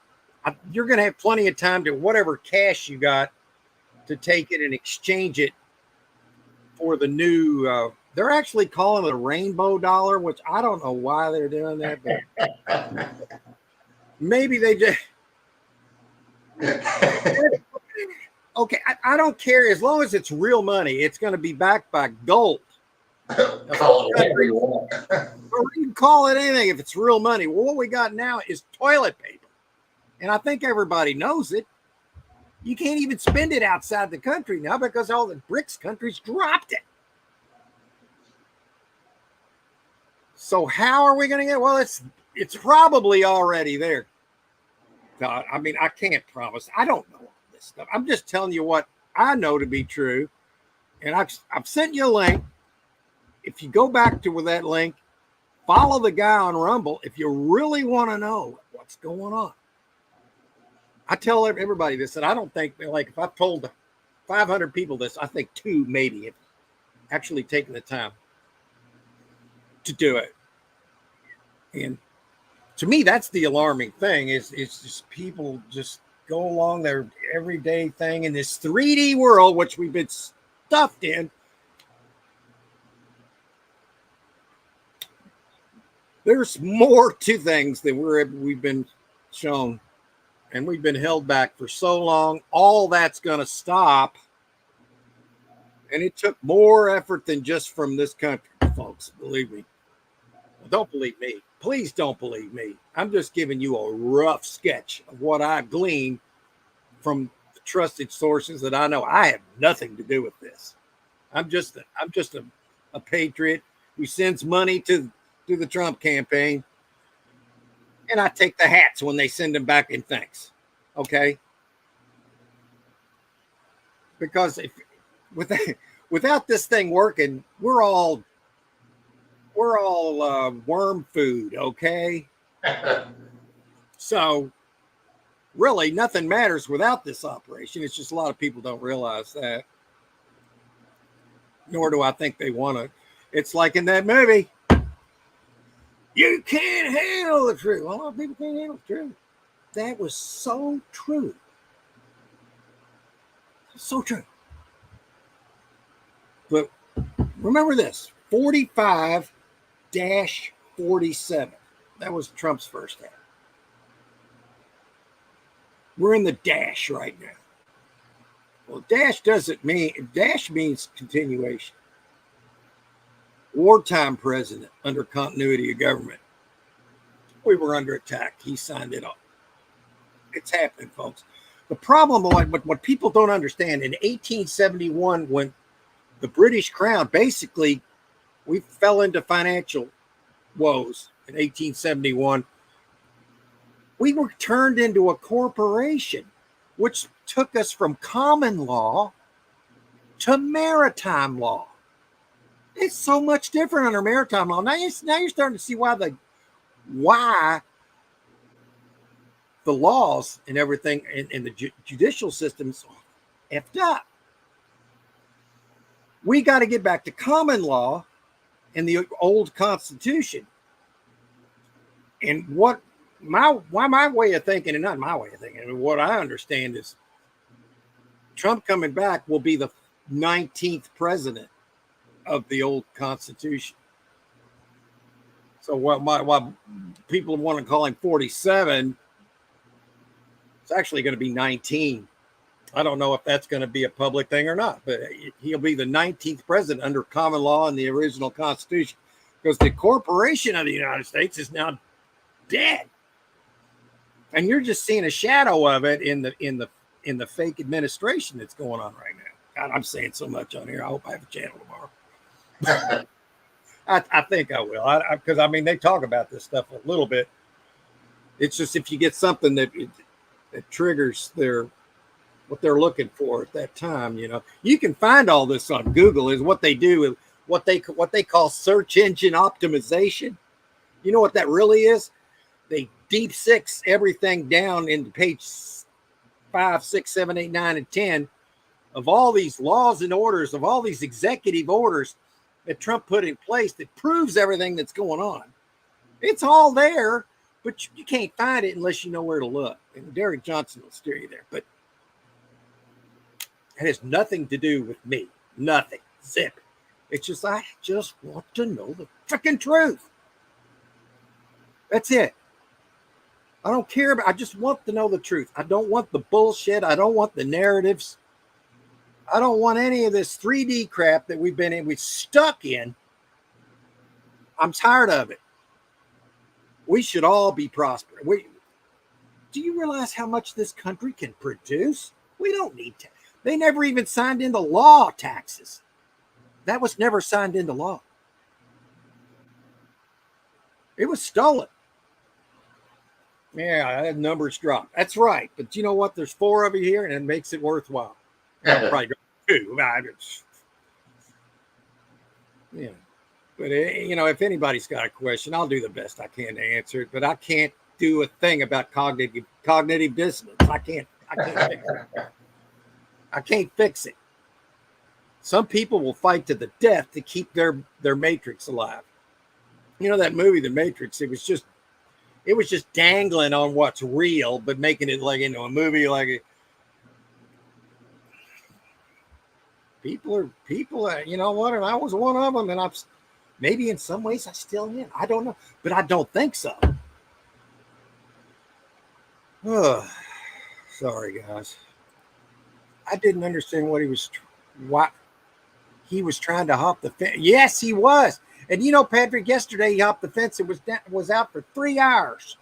you're going to have plenty of time to whatever cash you got to take it and exchange it for the new. They're actually calling it a rainbow dollar, which I don't know why they're doing that, but maybe they just. Okay, I don't care as long as it's real money. It's going to be backed by gold. Call it whatever you want. Or you can call it anything if it's real money. Well, what we got now is toilet paper, and I think everybody knows it. You can't even spend it outside the country now because all the BRICS countries dropped it. So how are we going to get? Well, it's probably already there. I mean, I can't promise. I don't know all this stuff. I'm just telling you what I know to be true, and I've sent you a link. If you go back to that link, follow the guy on Rumble if you really want to know what's going on. I tell everybody this, and I don't think, like, if I've told 500 people this, I think 2 maybe have actually taken the time to do it. And to me, that's the alarming thing is just people just go along their everyday thing in this 3D world, which we've been stuffed in. There's more to things than we've been shown, and we've been held back for so long. All that's going to stop, and it took more effort than just from this country, folks. Believe me. Well, don't believe me. Please don't believe me. I'm just giving you a rough sketch of what I've gleaned from the trusted sources that I know. I have nothing to do with this. I'm just a patriot who sends money to the Trump campaign, and I take the hats when they send them back in thanks. Okay? Because without this thing working, we're all worm food, okay? So really nothing matters without this operation. It's just a lot of people don't realize that. Nor do I think they want to. It's like in that movie, you can't handle the truth. Well, a lot of people can't handle the truth. That was so true. So true. But remember this, 45-47. That was Trump's first ad. We're in the dash right now. Well, dash means continuation. Wartime president under continuity of government. We were under attack. He signed it off. It's happening, folks. The problem, what people don't understand, in 1871, when the British Crown, basically, we fell into financial woes in 1871. We were turned into a corporation, which took us from common law to maritime law. It's so much different under maritime law. Now you're starting to see why the laws and everything in the judicial system's effed up. We got to get back to common law and the old Constitution. And what my way of thinking, and not my way of thinking, what I understand is Trump coming back will be the 19th president of the old Constitution. So what people want to call him 47, it's actually going to be 19. I don't know if that's going to be a public thing or not, but he'll be the 19th president under common law in the original Constitution, because the corporation of the United States is now dead. And you're just seeing a shadow of it in the fake administration that's going on right now. God, I'm saying so much on here. I hope I have a channel tomorrow. I think I will, because I mean, they talk about this stuff a little bit. It's just if you get something that triggers what they're looking for at that time, you can find all this on Google. Is what they do, what they call search engine optimization. You know what that really is? They deep six everything down into page 5, 6, 7, 8, 9, and 10 of all these laws and orders, of all these executive orders that Trump put in place that proves everything that's going on. It's all there, but you can't find it unless you know where to look. And Derek Johnson will steer you there. But it has nothing to do with me. Nothing. Zip. It's just, I just want to know the freaking truth. That's it. I don't care I just want to know the truth. I don't want the bullshit. I don't want the narratives. I don't want any of this 3D crap that we're stuck in. I'm tired of it. We should all be prospering. Do you realize how much this country can produce? We don't need to. They never even signed into law taxes. That was never signed into law. It was stolen. Yeah, that numbers dropped. That's right. But you know what? There's 4 of you here, and it makes it worthwhile. I'll probably go 2. Yeah. But, if anybody's got a question, I'll do the best I can to answer it. But I can't do a thing about cognitive dissonance. I can't fix it. I can't fix it. Some people will fight to the death to keep their matrix alive. You know that movie, The Matrix? It was just dangling on what's real, but making it like into a movie. Like people. You know what? And I was one of them, and maybe in some ways I still am. I don't know, but I don't think so. Oh, sorry, guys. I didn't understand what he was trying to hop the fence. Yes, he was. And Patrick, yesterday he hopped the fence and was out for 3 hours.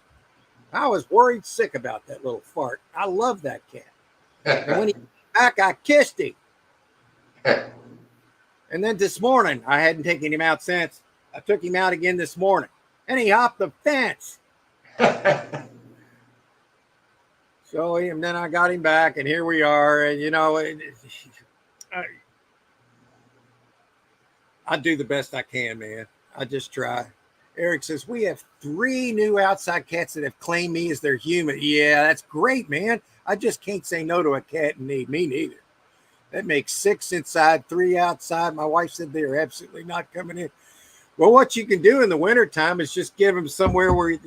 I was worried sick about that little fart. I love that cat. And when he came back, I kissed him. And then this morning, I hadn't taken him out since. I took him out again this morning, and he hopped the fence. So, and then I got him back, and here we are. And I do the best I can, man. I just try. Eric says, we have 3 new outside cats that have claimed me as their human. Yeah, that's great, man. I just can't say no to a cat in need. Me neither. That makes 6 inside, 3 outside. My wife said they are absolutely not coming in. Well, what you can do in the wintertime is just give them somewhere where,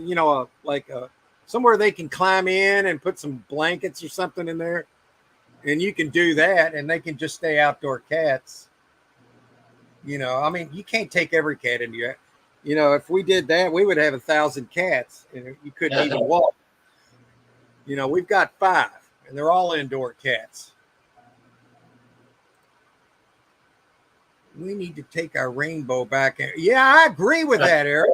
somewhere they can climb in and put some blankets or something in there. And you can do that, and they can just stay outdoor cats. You can't take every cat into your, if we did that, we would have 1,000 cats and you couldn't even walk. We've got 5 and they're all indoor cats. We need to take our rainbow back. Yeah, I agree with that, Eric.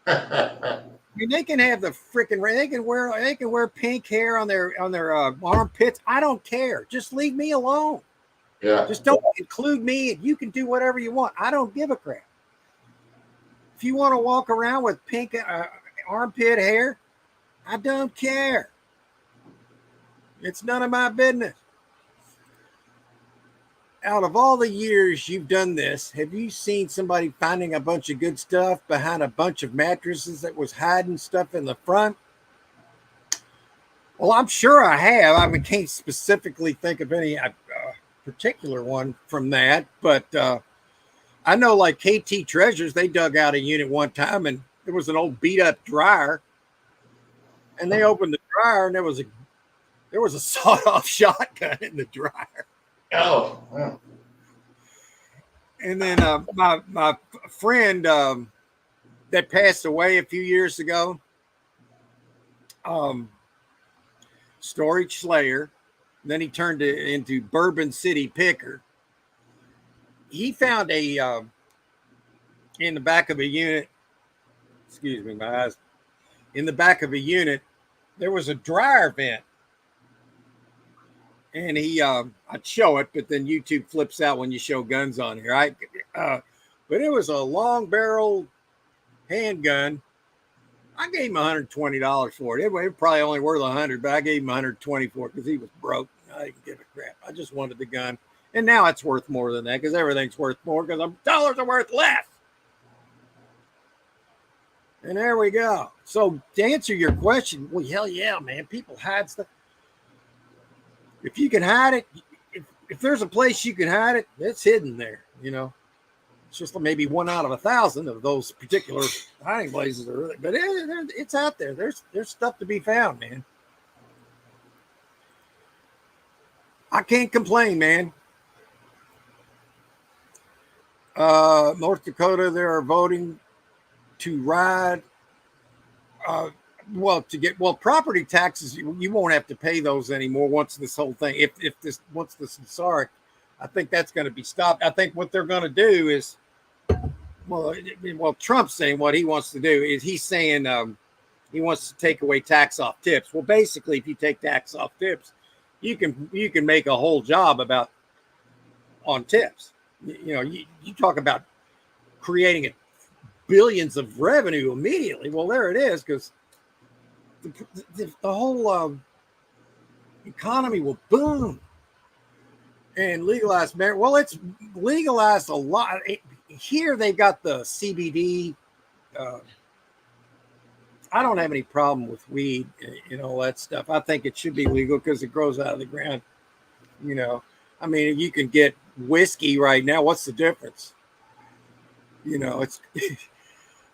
I mean, they can have the freaking rain. They can wear pink hair on their armpits. I don't care. Just leave me alone. Yeah. Just don't include me, and you can do whatever you want. I don't give a crap. If you want to walk around with pink armpit hair, I don't care. It's none of my business. Out of all the years you've done this, have you seen somebody finding a bunch of good stuff behind a bunch of mattresses that was hiding stuff in the front? Well, I'm sure I have. I mean, can't specifically think of any particular one from that, but I know like KT Treasures, they dug out a unit one time and there was an old beat up dryer, and they opened the dryer and there was a sawed off shotgun in the dryer. Oh, wow. And then my friend that passed away a few years ago, Storage Slayer, then he turned into Bourbon City Picker. He found in the back of a unit, excuse me, my eyes, in the back of a unit, there was a dryer vent. And I'd show it, but then YouTube flips out when you show guns on here. But it was a long barrel handgun. I gave him $120 for it. It was probably only worth $100, but I gave him $120 for it because he was broke. I didn't give a crap. I just wanted the gun. And now it's worth more than that because everything's worth more because dollars are worth less. And there we go. So to answer your question, well, hell yeah, man. People hide stuff. If you can hide it, if there's a place you can hide it, it's hidden there. You know, it's just maybe 1 out of 1,000 of those particular hiding places are really, but it's out there. There's stuff to be found, man. I can't complain, man. North Dakota, they are voting to ride. Property taxes, you won't have to pay those anymore once this whole thing, once this is sorry, I think that's going to be stopped. I think what they're going to do is, Trump's saying what he wants to do is he's saying he wants to take away tax off tips. Well, basically, if you take tax off tips, you can make a whole job on tips. You talk about creating billions of revenue immediately. Well, there it is, because the whole economy will boom. And legalize marijuana. Well, it's legalized a lot. Here they've got the CBD. I don't have any problem with weed and all that stuff. I think it should be legal because it grows out of the ground. I mean, you can get whiskey right now. What's the difference? It's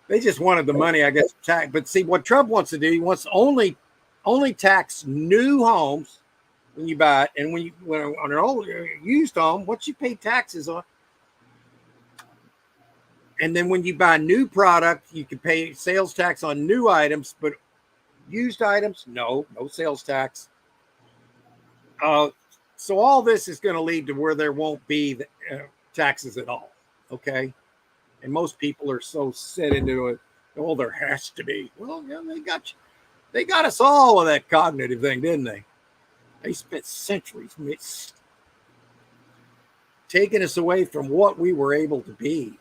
they just wanted the money, I guess. But see, what Trump wants to do, he wants only tax new homes when you buy it, and when on an old used home, what you pay taxes on. And then when you buy new product, you can pay sales tax on new items, but used items, no sales tax. So all this is going to lead to where there won't be taxes at all. Okay. And most people are so set into it. Oh, there has to be. Well, yeah, they got us all with that cognitive thing, didn't they? They spent centuries taking us away from what we were able to be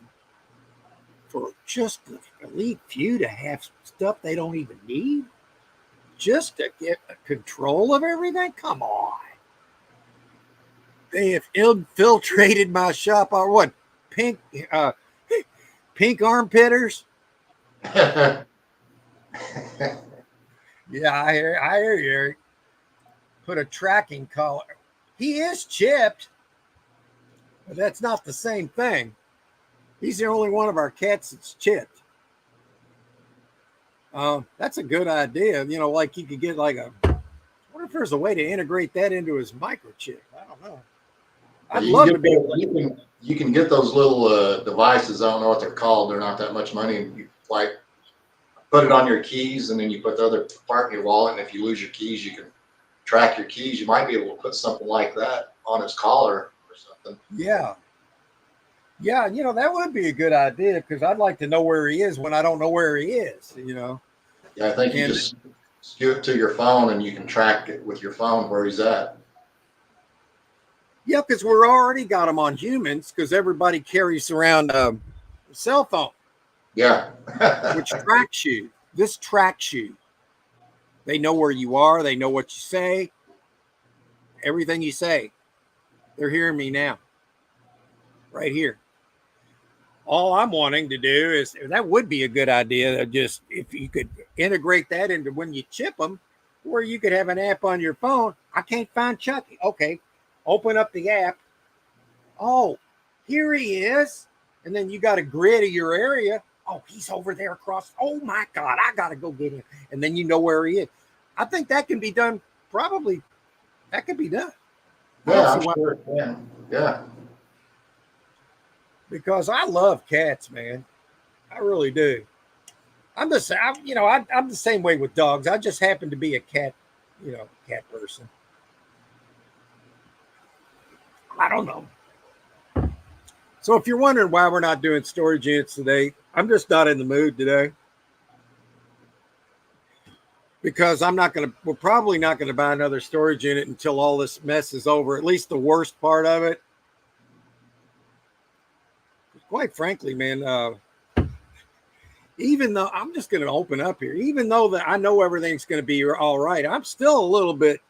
for just the elite few to have stuff they don't even need, just to get control of everything. Come on. They have infiltrated my shop. Or what? Pink armpitters. Yeah, I hear you, Eric. Put a tracking collar. He is chipped, but that's not the same thing. He's the only one of our cats that's chipped. That's a good idea. Like you could get like I wonder if there's a way to integrate that into his microchip. I don't know. I'd love to be able to. You can get those little devices. I don't know what they're called. They're not that much money. And you like put it on your keys, and then you put the other part in your wallet. And if you lose your keys, you can track your keys. You might be able to put something like that on his collar or something. Yeah. Yeah, that would be a good idea because I'd like to know where he is when I don't know where he is. Yeah, I think you And just skew it to your phone and you can track it with your phone where he's at. yeah, because we're already got them on humans because everybody carries around a cell phone, Yeah. which tracks you. This tracks you. They know where you are. They know what you say. Everything you say. They're hearing me now, right here. All I'm wanting to do is that would be a good idea. Just if you could integrate that into when you chip them, where you could have an app on your phone. I can't find Chucky. Okay, open up the app. Oh, here he is. And then you got a grid of your area. Oh, he's over there across. Oh my God, I got to go get him. And then you know where he is. I think that can be done. Probably that could be done. I don't Yeah, see I'm why. sure it can. Yeah. Because I love cats, man. I really do. I'm the same way with dogs. I just happen to be a cat person. I don't know. So if you're wondering why we're not doing storage units today, I'm just not in the mood today because we're probably not going to buy another storage unit until all this mess is over, at least the worst part of it. Quite frankly, man, even though I'm just going to open up here, even though that I know everything's going to be all right, I'm still a little bit,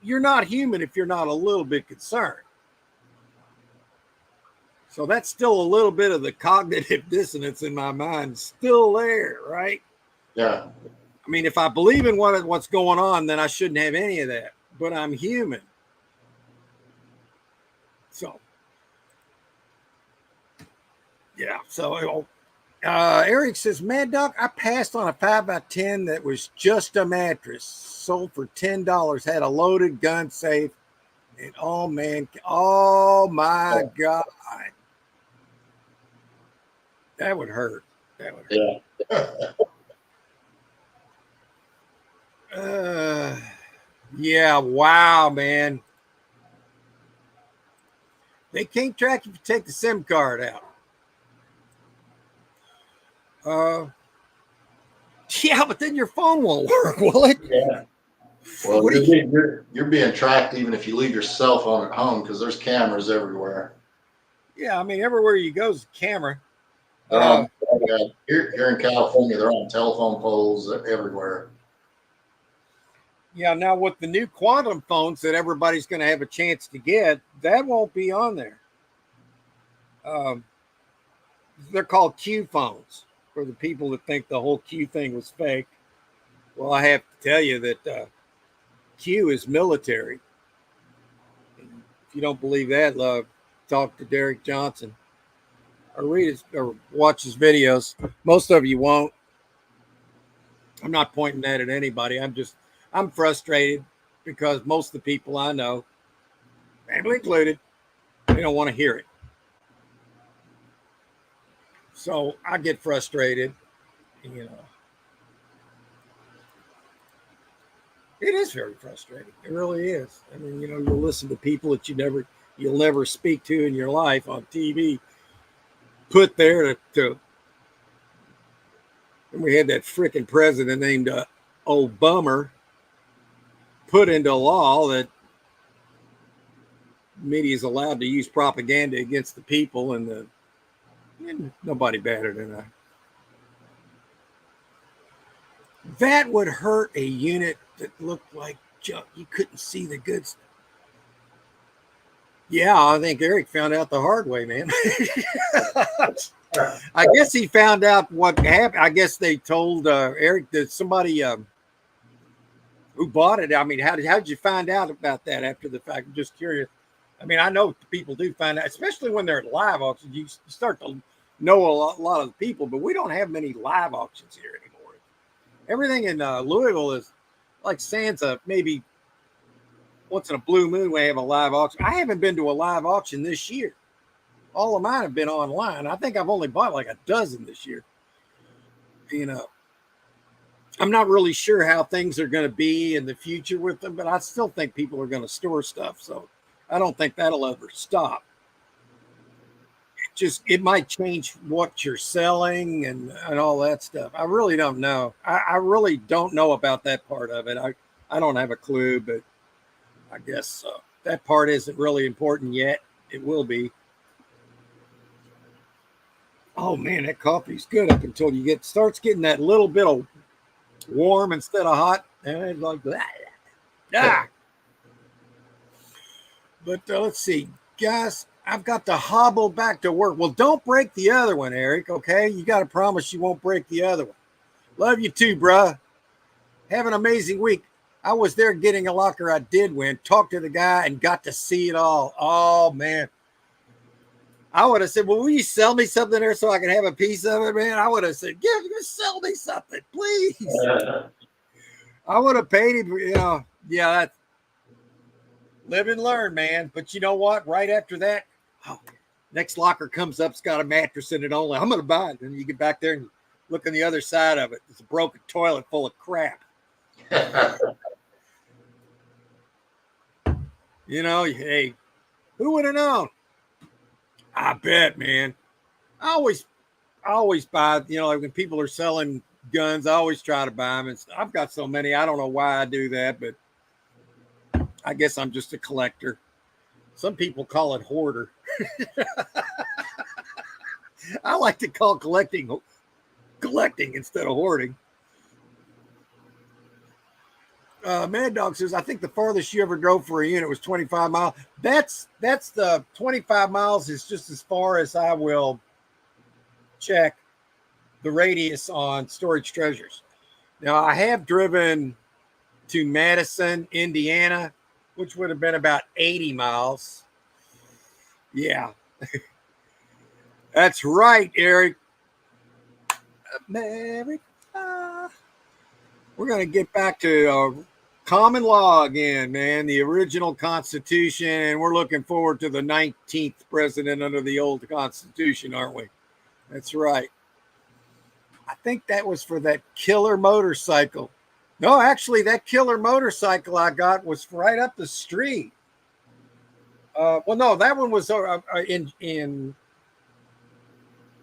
you're not human if you're not a little bit concerned. So that's still a little bit of the cognitive dissonance in my mind still there, right? Yeah. I mean, if I believe in what's going on, then I shouldn't have any of that. But I'm human. So, yeah. So, Eric says, Mad Dog, I passed on a 5x10 that was just a mattress. Sold for $10. Had a loaded gun safe. And oh, man. Oh, my God. That would hurt. That would hurt. Yeah. Yeah, wow, man. They can't track if you take the SIM card out. Yeah, but then your phone won't work, will it? Yeah. Well, you're being tracked even if you leave your cell phone at home because there's cameras everywhere. Yeah, I mean, everywhere you go is a camera. They're on here in California. They're on telephone poles everywhere. Yeah, now with the new quantum phones that everybody's going to have a chance to get, that won't be on there. They're called Q phones for the people that think the whole Q thing was fake. Well, I have to tell you that Q is military. If you don't believe that, talk to Derek Johnson or read his or watch his videos. Most of you won't. I'm not pointing that at anybody. I'm frustrated because most of the people I know, family included, they don't want to hear it. So I get frustrated, you know. It is very frustrating. It really is. I mean, you'll listen to people that you'll never speak to in your life on TV, put there to and we had that freaking president named Obama put into law that media is allowed to use propaganda against the people, and nobody batted an eye. That would hurt a unit that looked like junk. You couldn't see the goods. Yeah, I think Eric found out the hard way, man. I guess he found out what happened. I guess they told Eric that somebody who bought it. I mean, how did you find out about that after the fact? I'm just curious. I mean, I know people do find out, especially when they're at live auctions. You start to know a lot of the people, but we don't have many live auctions here anymore. Everything in Louisville is like Sansa, maybe once in a blue moon we have a live auction. I haven't been to a live auction this year. All of mine have been online. I think I've only bought like a dozen this year. I'm not really sure how things are going to be in the future with them, but I still think people are going to store stuff. So I don't think that'll ever stop. just it might change what you're selling and all that stuff. I really don't know. I really don't know about that part of it. I don't have a clue, but I guess that part isn't really important yet. It will be. Oh man, that coffee's good up until you starts getting that little bit of warm instead of hot, and it's like that. Ah. But let's see, guys. I've got to hobble back to work. Well, don't break the other one, Eric. Okay, you got to promise you won't break the other one. Love you too, bruh. Have an amazing week. I was there getting a locker. I did win. Talked to the guy and got to see it all. Oh man. I would have said, well, will you sell me something there so I can have a piece of it, man? I would have said, sell me something, please. I would have paid him, that's live and learn, man. But you know what? Right after that, next locker comes up, it's got a mattress in it only. I'm going to buy it. And you get back there and look on the other side of it. It's a broken toilet full of crap. Hey, who would have known? I bet, man. I always buy, like when people are selling guns, I always try to buy them. And I've got so many. I don't know why I do that, but I guess I'm just a collector. Some people call it hoarder. I like to call collecting instead of hoarding. Mad Dog says, I think the farthest you ever drove for a unit was 25 miles. That's the 25 miles is just as far as I will check the radius on Storage Treasures. Now, I have driven to Madison, Indiana, which would have been about 80 miles. Yeah. That's right, Eric. America. We're going to get back to common law again, man, the original Constitution, and we're looking forward to the 19th president under the old Constitution, aren't we? That's right. I think that was for that killer motorcycle. No, actually, that killer motorcycle I got was right up the street. No, that one was in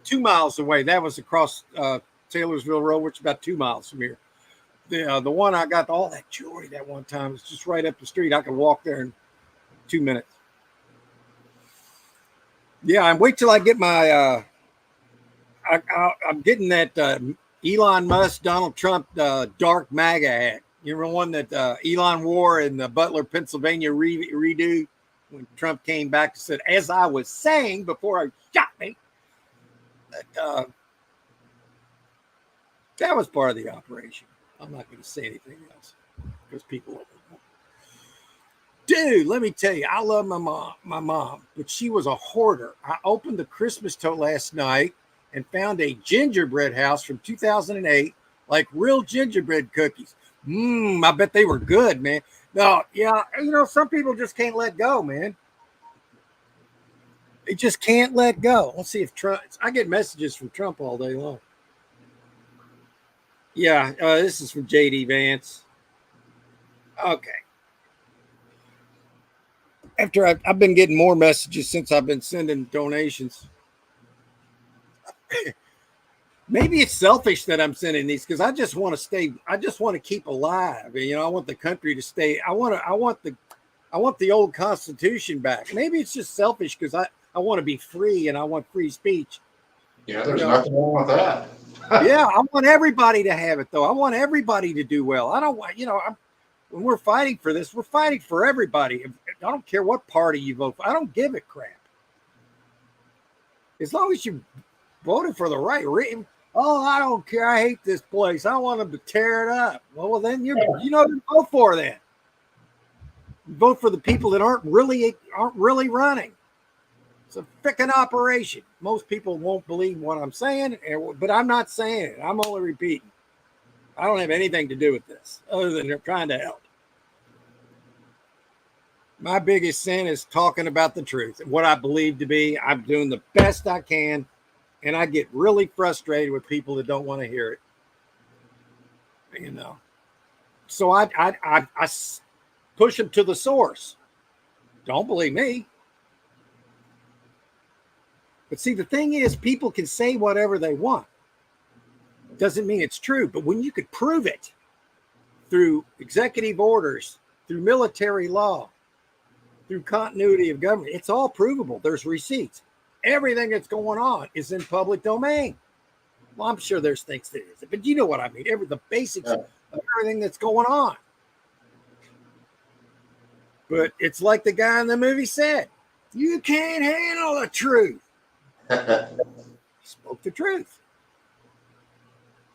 2 miles away. That was across Taylorsville Road, which is about 2 miles from here. The one I got all that jewelry that one time was just right up the street. I could walk there in 2 minutes. Yeah, and wait till I get my. I'm getting that Elon Musk, Donald Trump dark MAGA hat. You remember one that Elon wore in the Butler, Pennsylvania redo when Trump came back and said, as I was saying before I shot me, that was part of the operation. I'm not going to say anything else because people don't know. Dude, let me tell you, I love my mom, but she was a hoarder. I opened the Christmas tote last night and found a gingerbread house from 2008, like real gingerbread cookies. I bet they were good, man. No, yeah, some people just can't let go, man. They just can't let go. Let's see if Trump. I get messages from Trump all day long. Yeah, this is from JD Vance. Okay. After I've been getting more messages since I've been sending donations. Maybe it's selfish that I'm sending these because I just want to stay. I just want to keep alive. I want the country to stay. I want the old Constitution back. Maybe it's just selfish because I want to be free and I want free speech. Yeah, there's nothing wrong with that. Yeah, I want everybody to have it though. I want everybody to do well. I don't want, when we're fighting for this, we're fighting for everybody. I don't care what party you vote for. I don't give a crap. As long as you voted for the right reason. Oh, I don't care. I hate this place. I want them to tear it up. Well, then you vote for then. Vote for the people that aren't really running. It's a frickin' operation. Most people won't believe what I'm saying, but I'm not saying it. I'm only repeating. I don't have anything to do with this other than they're trying to help. My biggest sin is talking about the truth and what I believe to be. I'm doing the best I can, and I get really frustrated with people that don't want to hear it. So I push them to the source. Don't believe me. But see, the thing is, people can say whatever they want. Doesn't mean it's true. But when you could prove it through executive orders, through military law, through continuity of government, it's all provable. There's receipts. Everything that's going on is in public domain. Well, I'm sure there's things that isn't, but you know what I mean. The basics of everything that's going on. But it's like the guy in the movie said, you can't handle the truth. He spoke the truth.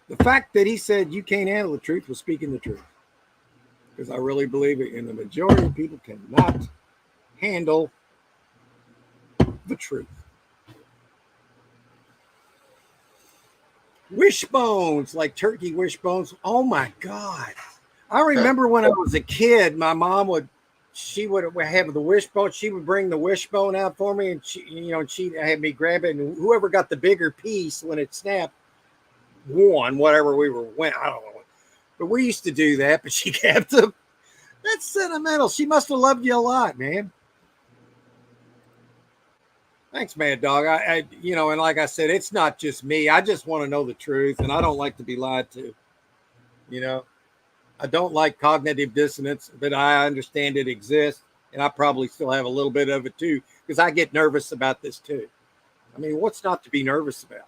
The fact that he said you can't handle the truth was speaking the truth. Because I really believe it, and the majority of people cannot handle the truth. Wishbones, like turkey wishbones. Oh my God. I remember when I was a kid, my mom she would have the wishbone. She would bring the wishbone out for me, and she'd have me grab it, and whoever got the bigger piece when it snapped won whatever we were winning. I don't know. But we used to do that, but she kept them. That's sentimental. She must have loved you a lot, man. Thanks, Mad Dog. And like I said, it's not just me. I just want to know the truth, and I don't like to be lied to. I don't like cognitive dissonance, but I understand it exists, and I probably still have a little bit of it too, because I get nervous about this too. I mean, what's not to be nervous about?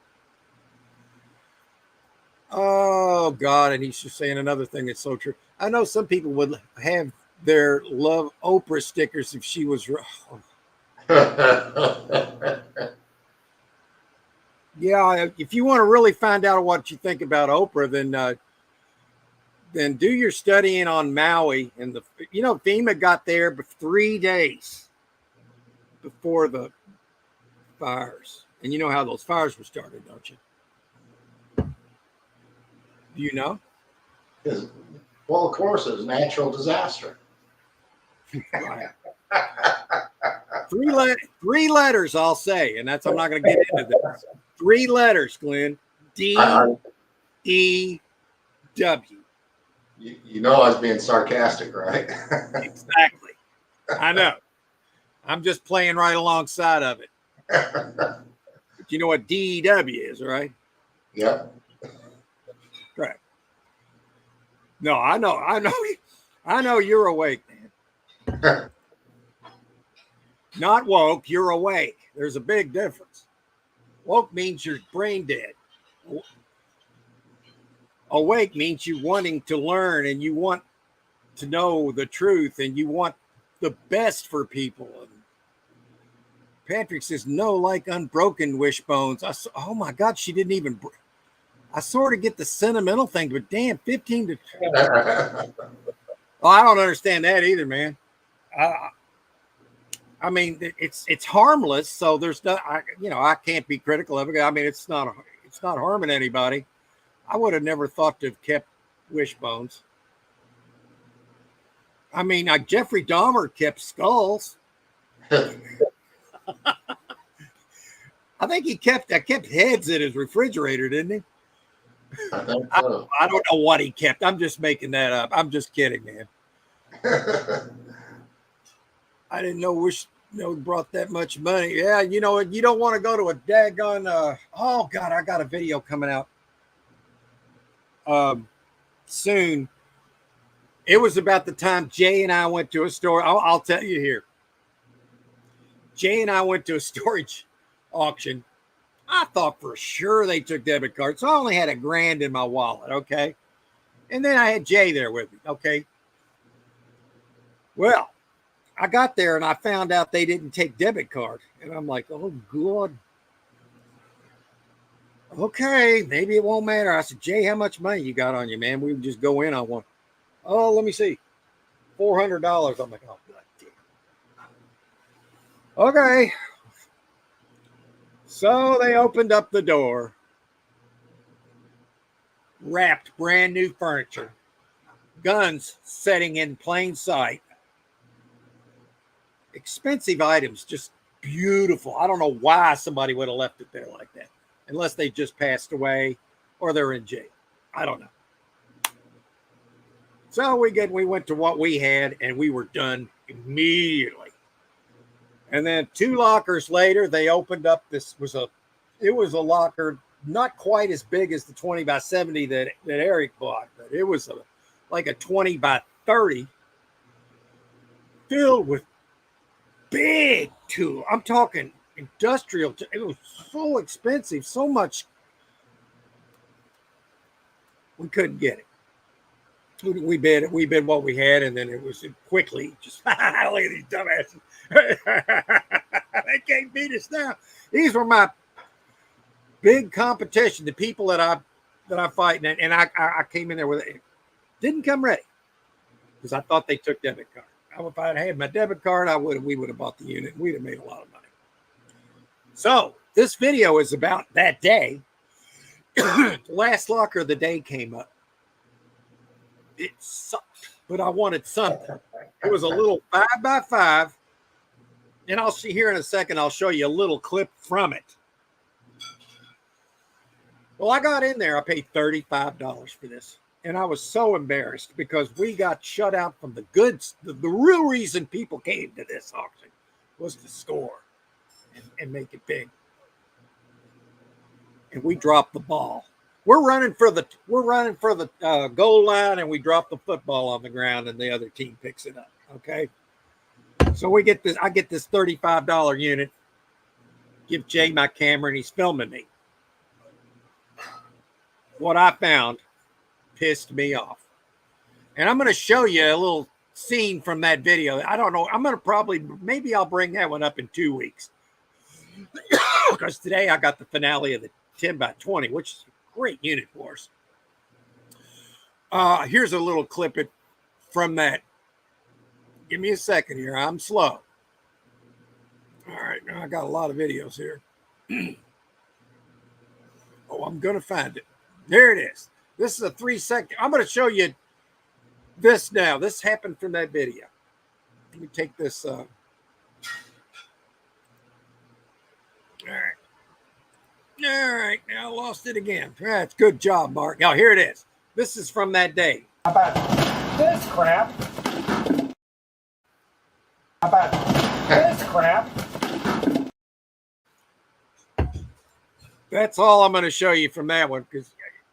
Oh, God, and he's just saying another thing that's so true. I know some people would have their love Oprah stickers if she was... Yeah, if you want to really find out what you think about Oprah, then do your studying on Maui. And FEMA got there 3 days before the fires. And you know how those fires were started, don't you? Do you know? Well, of course, it was a natural disaster. Right. Three letters, I'll say, and I'm not going to get into this. 3 letters, Glenn. D-E-W. You know I was being sarcastic, right? Exactly. I know. I'm just playing right alongside of it. But you know what D-E-W is, right? Yep. Correct. No, I know you're awake, man. Not woke, you're awake. There's a big difference. Woke means you're brain dead. Awake means you wanting to learn, and you want to know the truth, and you want the best for people. And Patrick says, no, like unbroken wishbones. Oh my God, she didn't even... I sort of get the sentimental thing, but damn, 15 to... Oh, I don't understand that either, man. I mean, it's harmless, so there's no, I can't be critical of it. I mean, it's not harming anybody. I would have never thought to have kept wishbones. I mean, Jeffrey Dahmer kept skulls. I think he kept heads in his refrigerator, didn't he? I think so. I don't know what he kept. I'm just making that up. I'm just kidding, man. I didn't know brought that much money. Yeah, you don't want to go to a daggone oh God, I got a video coming out soon. It was about the time Jay and I went to a store. I'll tell you here. Jay and I went to a storage auction. I thought for sure they took debit cards. So I only had $1,000 in my wallet, okay? And then I had Jay there with me, okay? Well, I got there and I found out they didn't take debit card. And I'm like, oh, God. Okay, maybe it won't matter. I said, Jay, how much money you got on you, man? We would just go in on one. Oh, let me see. $400. I'm like, oh, God damn. Okay. So they opened up the door, wrapped brand new furniture, guns sitting in plain sight, expensive items, just beautiful. I don't know why somebody would have left it there like that, unless they just passed away or they're in jail. I don't know. So we went to what we had, and we were done immediately. And then 2 lockers later, they opened up. It was a locker not quite as big as the 20 by 70 that Eric bought, but it was like a 20 by 30 filled with big tool. I'm talking industrial. It was so expensive, so much. We couldn't get it. We bid what we had, and then it was quickly just look at these dumbasses. They can't beat us now. These were my big competition. The people that I fight, and I came in there with it. Didn't come ready because I thought they took debit card. If I had my debit card, we would have bought the unit. We'd have made a lot of money. So this video is about that day. The last locker of the day came up. It sucked, but I wanted something. It was a little 5x5, and I'll see here in a second. I'll show you a little clip from it. Well, I got in there. I paid $35 for this, and I was so embarrassed because we got shut out from the goods. The real reason people came to this auction was to score and make it big, and we dropped the ball. We're running for the goal line, and we drop the football on the ground, and the other team picks it up. Okay, so we get this. I get this $35 unit. Give Jay my camera, and he's filming me. What I found pissed me off, and I'm going to show you a little scene from that video. I don't know. I'm going to maybe I'll bring that one up in 2 weeks because today I got the finale of the 10 by 20, which is great unit for us. Here's a little clip from that. Give me a second here. I'm slow. All right, now I got a lot of videos here. Oh, I'm going to find it. There it is. This is a 3-second. I'm going to show you this now. This happened from that video. Let me take this. All right. All right, now I lost it again. That's good job, Mark. Now here it is. This is from that day. How about this crap? How about this crap? That's all I'm going to show you from that one because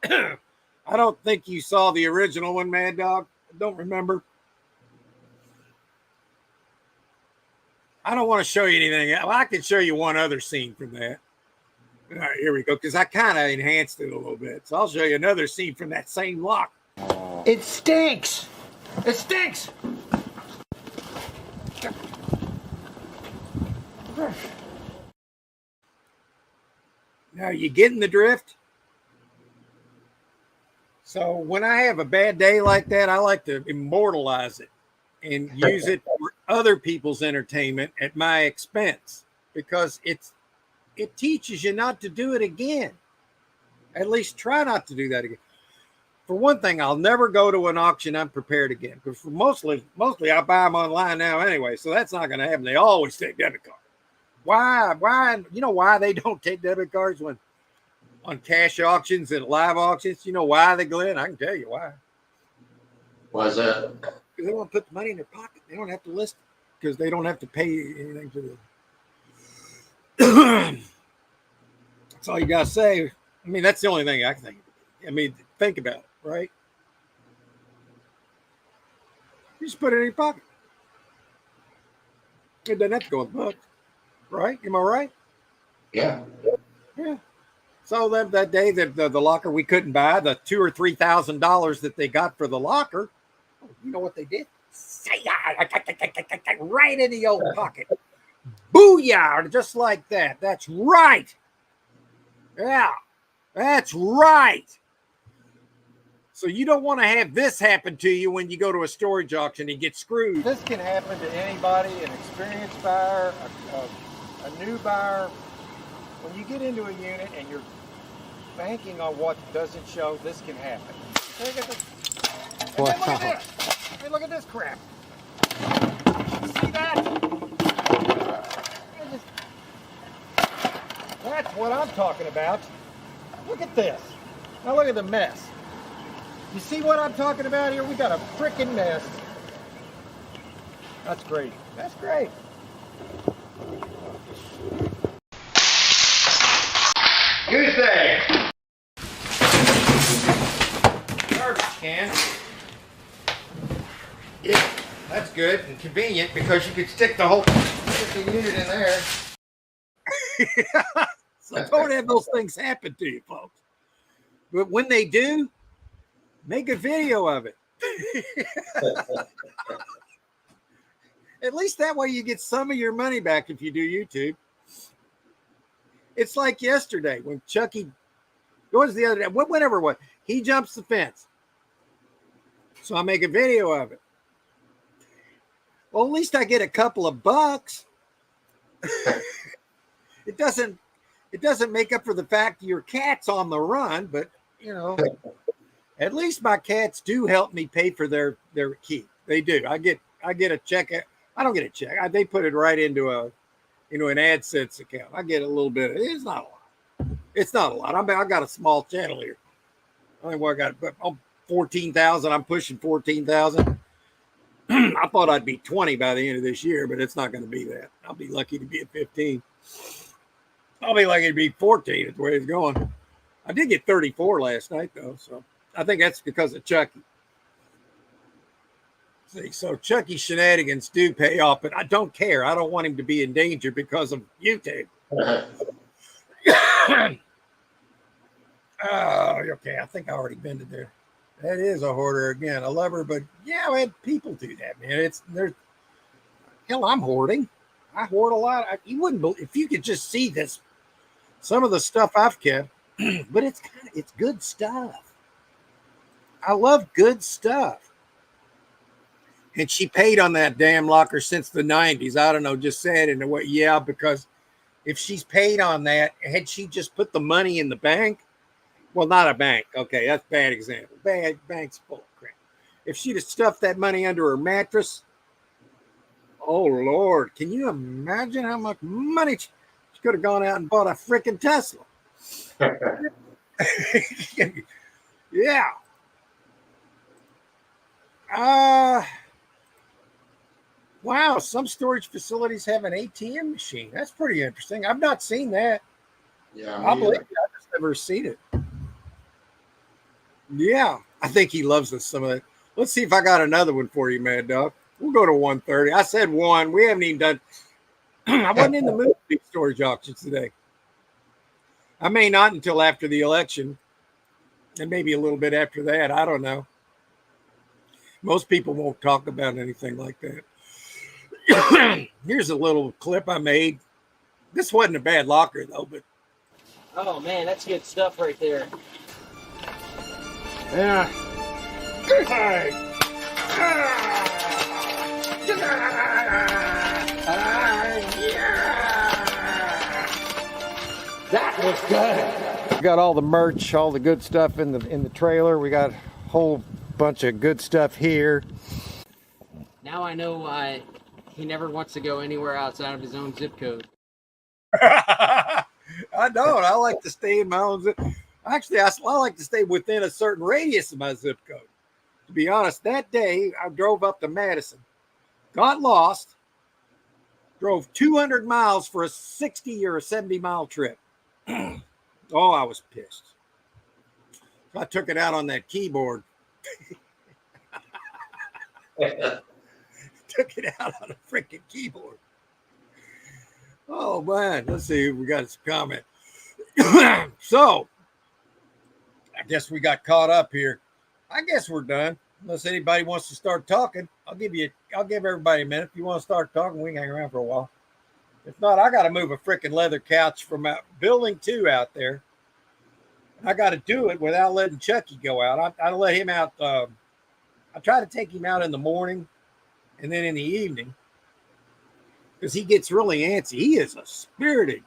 I don't think you saw the original one, Mad Dog. I don't remember. I don't want to show you anything. Well, I can show you one other scene from that. All right, here we go, because I kind of enhanced it a little bit. So I'll show you another scene from that same lock. It stinks. It stinks. Now, you getting the drift? So when I have a bad day like that, I like to immortalize it and use it for other people's entertainment at my expense because it teaches you not to do it again. At least try not to do that again. For one thing, I'll never go to an auction unprepared again because mostly I buy them online now anyway, so that's not going to happen. They always take debit cards. Why? You know why they don't take debit cards on cash auctions and live auctions? You know why, Glenn? I can tell you why. Why is that? Because they want to put the money in their pocket. They don't have to list it because they don't have to pay anything to the. That's all you got to say. I mean, that's the only thing I can think of. I mean, think about it, right? You just put it in your pocket. It doesn't have to go in the book, right? Am I right? Yeah. Yeah. So that day, the locker we couldn't buy, the $2,000 or $3,000 that they got for the locker, you know what they did? Right in the old pocket. Booyah! Just like that. That's right. Yeah, that's right. So you don't want to have this happen to you when you go to a storage auction and get screwed. This can happen to anybody, an experienced buyer, a new buyer. When you get into a unit and you're banking on what doesn't show, this can happen. Look at this. Wow. Look at this. Hey, look at this crap. See that? That's what I'm talking about. Look at this. Now look at the mess. You see what I'm talking about here? We got a freaking mess. That's great. That's great. Goose egg. Garbage can. Yeah, that's good and convenient because you could stick the whole unit in there. So don't have those things happen to you, folks. But when they do, make a video of it. At least that way you get some of your money back if you do YouTube. It's like yesterday when Chucky, what was the other day? Whatever it was, he jumps the fence. So I make a video of it. Well, at least I get a couple of bucks. It doesn't make up for the fact your cat's on the run, but you know, at least my cats do help me pay for their keep. They do. I get a check. I don't get a check. They put it right into an AdSense account. I get a little bit. It's not a lot. It's not a lot. I got a small channel here. I think I got 14,000. I'm pushing 14,000. I thought I'd be 20 by the end of this year, but it's not going to be that. I'll be lucky to be at 15. I'll be lucky to be 14. That's the way it's going. I did get 34 last night, though, so I think that's because of Chucky. See, so Chucky's shenanigans do pay off, but I don't care. I don't want him to be in danger because of YouTube. Oh, okay. I think I already been to there. That is a hoarder again. I love her, but yeah, I had people do that, man. Hell, I'm hoarding. I hoard a lot. You wouldn't believe if you could just see this. Some of the stuff I've kept, but it's good stuff. I love good stuff. And she paid on that damn locker since the 90s. I don't know, just said in a way, yeah, because if she's paid on that, had she just put the money in the bank, well, not a bank. Okay, that's a bad example. Bank's full of crap. If she'd have stuffed that money under her mattress, oh, Lord, can you imagine how much money she could have gone out and bought a freaking Tesla? Yeah. Wow, some storage facilities have an ATM machine. That's pretty interesting. I've not seen that. Yeah, I believe it. I've just never seen it. Yeah, I think he loves us some of that. Let's see if I got another one for you, Mad Dog. We'll go to 130. I said one. We haven't even done. I wasn't in the mood for storage auctions today. I may not until after the election, and maybe a little bit after that. I don't know. Most people won't talk about anything like that. Here's a little clip I made. This wasn't a bad locker, though, but. Oh, man, that's good stuff right there. Yeah. Hey. That was good. We got all the merch, all the good stuff in the trailer. We got a whole bunch of good stuff here. Now I know why he never wants to go anywhere outside of his own zip code. I don't. I like to stay in my own zip. Actually, I like to stay within a certain radius of my zip code. To be honest, that day I drove up to Madison, got lost, drove 200 miles for a 60 or a 70 mile trip. Oh, I was pissed. So I took it out on that keyboard. Took it out on a freaking keyboard. Oh, man. Let's see if we got some comment. So, I guess we got caught up here. I guess we're done. Unless anybody wants to start talking, I'll give everybody a minute. If you want to start talking, we can hang around for a while. If not, I got to move a freaking leather couch from building 2 out there. I got to do it without letting Chucky go out. I let him out. I try to take him out in the morning and then in the evening because he gets really antsy. He is a spirited.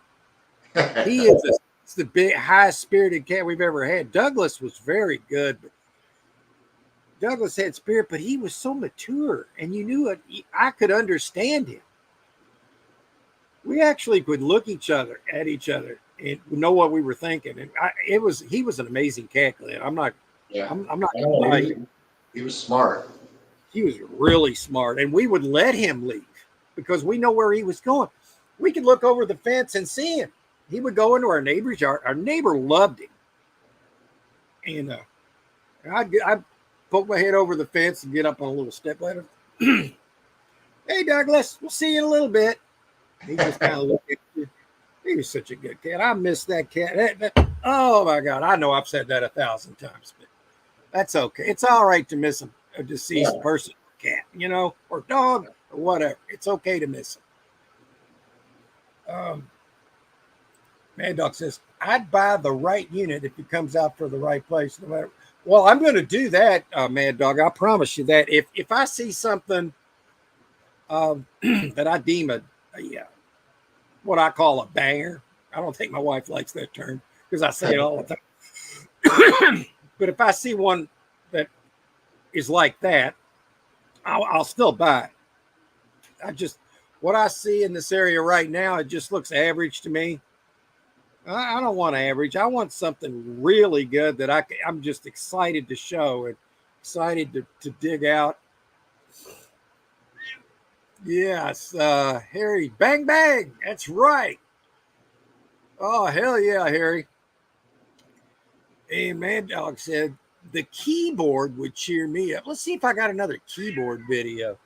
He is the big, highest spirited cat we've ever had. Douglas was very good. But Douglas had spirit, but he was so mature, and you knew it. I could understand him. We actually could look at each other and know what we were thinking. And he was an amazing cat, Glenn. I'm not gonna lie. He was smart. He was really smart, and we would let him leave because we know where he was going. we could look over the fence and see him. He would go into our neighbor's yard. Our neighbor loved him. And I'd poke my head over the fence and get up on a little step ladder. Hey, Douglas, we'll see you in a little bit. He just kind of looked at you. He was such a good cat. I miss that cat. Oh, my God. I know I've said that 1,000 times, but that's okay. It's all right to miss a deceased person, cat, or dog or whatever. It's okay to miss them. Mad Dog says, I'd buy the right unit if it comes out for the right place. No matter. Well, I'm going to do that, Mad Dog. I promise you that. If I see something that I deem what I call a banger, I don't think my wife likes that term because I say it all the time. But if I see one that is like that, I'll still buy it. What I see in this area right now, it just looks average to me. I don't want average. I want something really good that I'm just excited to show and excited to dig out. Yes, Harry, bang, bang. That's right. Oh, hell yeah, Harry. And Mad Dog said, the keyboard would cheer me up. Let's see if I got another keyboard video.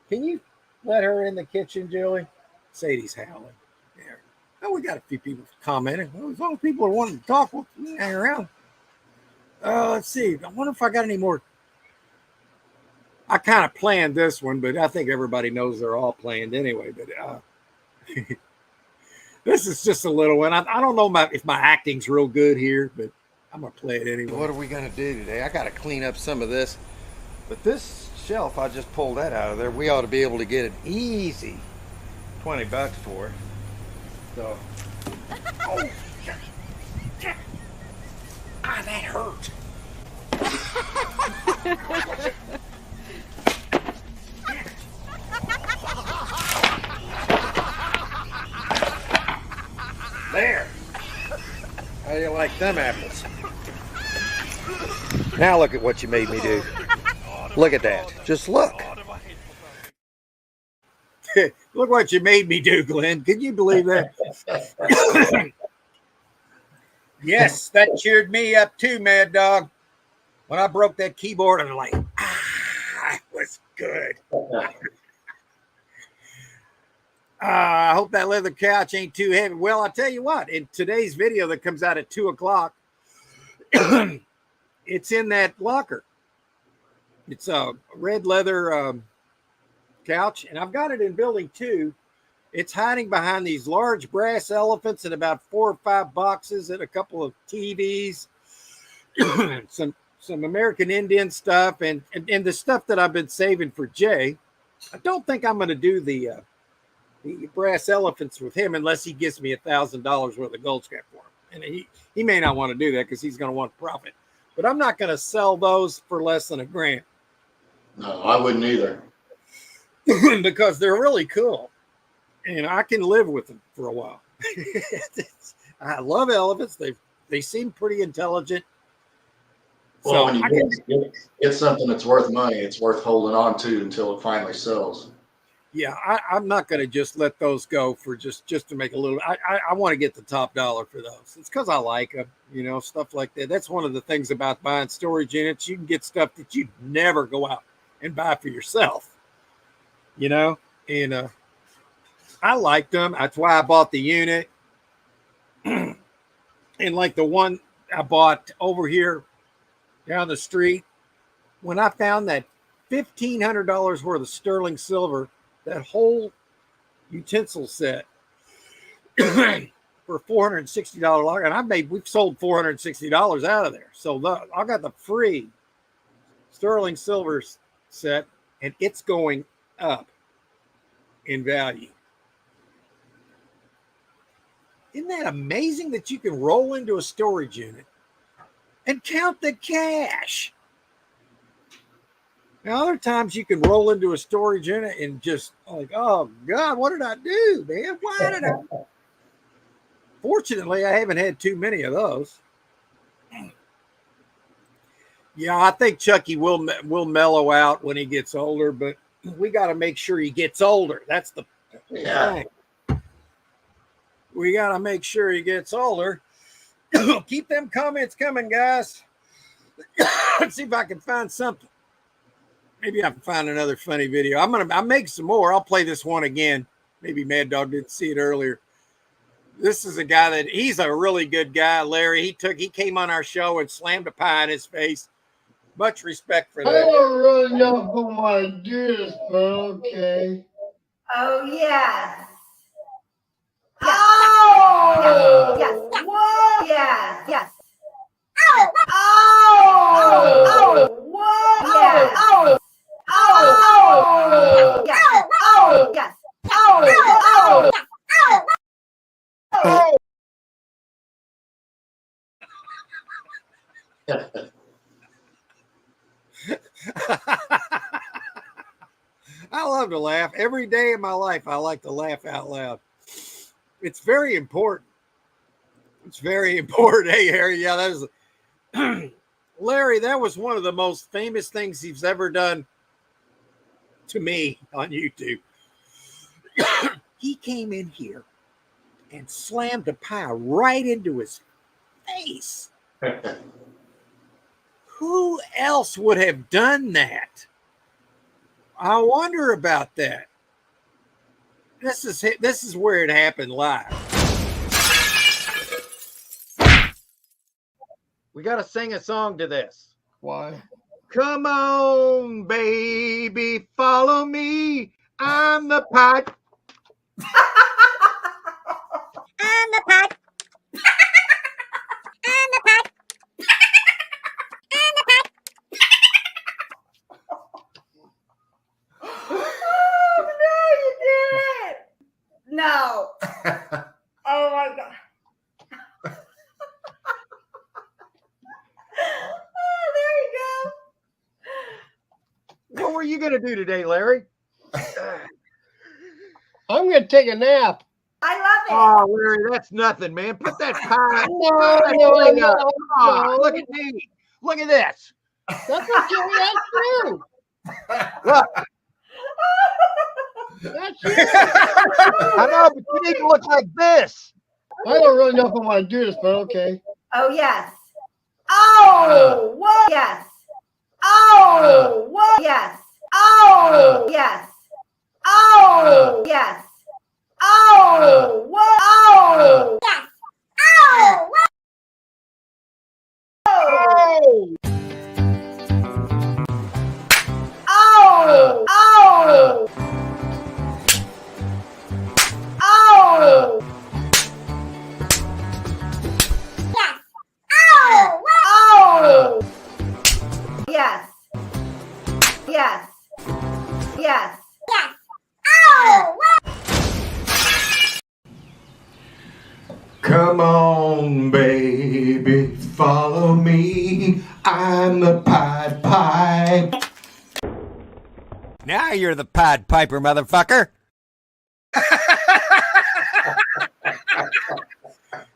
Can you let her in the kitchen, Julie? Sadie's howling. There. Oh, we got a few people commenting. Well, as long as people are wanting to talk, we'll hang around. Let's see. I wonder if I got any more. I kind of planned this one, but I think everybody knows they're all planned anyway. But this is just a little one. I don't know if my acting's real good here, but I'm going to play it anyway. What are we going to do today? I got to clean up some of this. But this shelf, I just pulled that out of there. We ought to be able to get an easy $20 for it. So, oh, that hurt. There. How do you like them apples? Now look at what you made me do. Look at that. Just look. Look what you made me do, Glenn. Can you believe that? Yes, that cheered me up too, Mad Dog. When I broke that keyboard, I was like, it was good. I hope that leather couch ain't too heavy. Well, I'll tell you what, in today's video that comes out at 2 o'clock, it's in that locker. It's a red leather couch, and I've got it in building 2. It's hiding behind these large brass elephants and about 4 or 5 boxes and a couple of TVs, some American Indian stuff, and the stuff that I've been saving for Jay. I don't think I'm going to do the brass elephants with him unless he gives me $1,000 worth of gold scrap for him. And he may not want to do that because he's going to want profit. But I'm not going to sell those for less than $1,000. No, I wouldn't either. Because they're really cool. And I can live with them for a while. I love elephants. They seem pretty intelligent. Well, So when you get something that's worth money, it's worth holding on to until it finally sells. Yeah, I'm not going to just let those go for just to make a little. I want to get the top dollar for those. It's because I like them, stuff like that. That's one of the things about buying storage units. You can get stuff that you'd never go out and buy for yourself, and I liked them. That's why I bought the unit. And like the one I bought over here down the street, when I found that $1,500 worth of sterling silver, that whole utensil set for $460 locker, and we've sold $460 out of there. So I got the free sterling silver set, and it's going up in value. Isn't that amazing that you can roll into a storage unit and count the cash? Now, other times you can roll into a storage unit and just like, oh, God, what did I do, man? Why did I? Fortunately, I haven't had too many of those. Yeah, I think Chucky will mellow out when he gets older, but we got to make sure he gets older. That's the thing. We got to make sure he gets older. Keep them comments coming, guys. Let's see if I can find something. Maybe I can find another funny video. I'll make some more. I'll play this one again. Maybe Mad Dog didn't see it earlier. This is a guy he's a really good guy, Larry. He came on our show and slammed a pie in his face. Much respect for I that. don't really know who my this, but okay. Oh, yes. Oh! Yes. Whoa! Yes. Yes. Oh! Oh! Whoa! Yes. Oh! Oh! Yes. Oh! Yes. Oh! Oh! I love to laugh. Every day of my life, I like to laugh out loud. It's very important. It's very important. Hey, Harry. Yeah, that is Larry. That was one of the most famous things he's ever done to me on YouTube. He came in here and slammed a pie right into his face. Who else would have done that? I wonder about that. This is where it happened live. We got to sing a song to this. Why? Come on, baby, follow me. I'm the pot. I'm the pot. I'm the pot. I'm the pot. Oh, no, you did it. No. Oh, my God. Oh, there you go. What were you going to do today, Larry? I'm going to take a nap. I love it. Oh, Larry, that's nothing, man. Put that pie. No. Look at me. Look at this. That's okay. That's true. Look. That's true. I know, but you need to look like this. I don't really know if I want to do this, but okay. Oh, yes. Oh, whoa. Yes. Oh, whoa. Yes. Oh, yes. Oh, yes. Oh, whoa. Oh, yes. Oh, whoa. Oh. Oh, oh. Oh. Yes. Oh, oh. Yes. Yes. Yes. Yes. Oh. Come on, baby, follow me. I'm the Pied Pipe. Now you're the Pied Piper, motherfucker.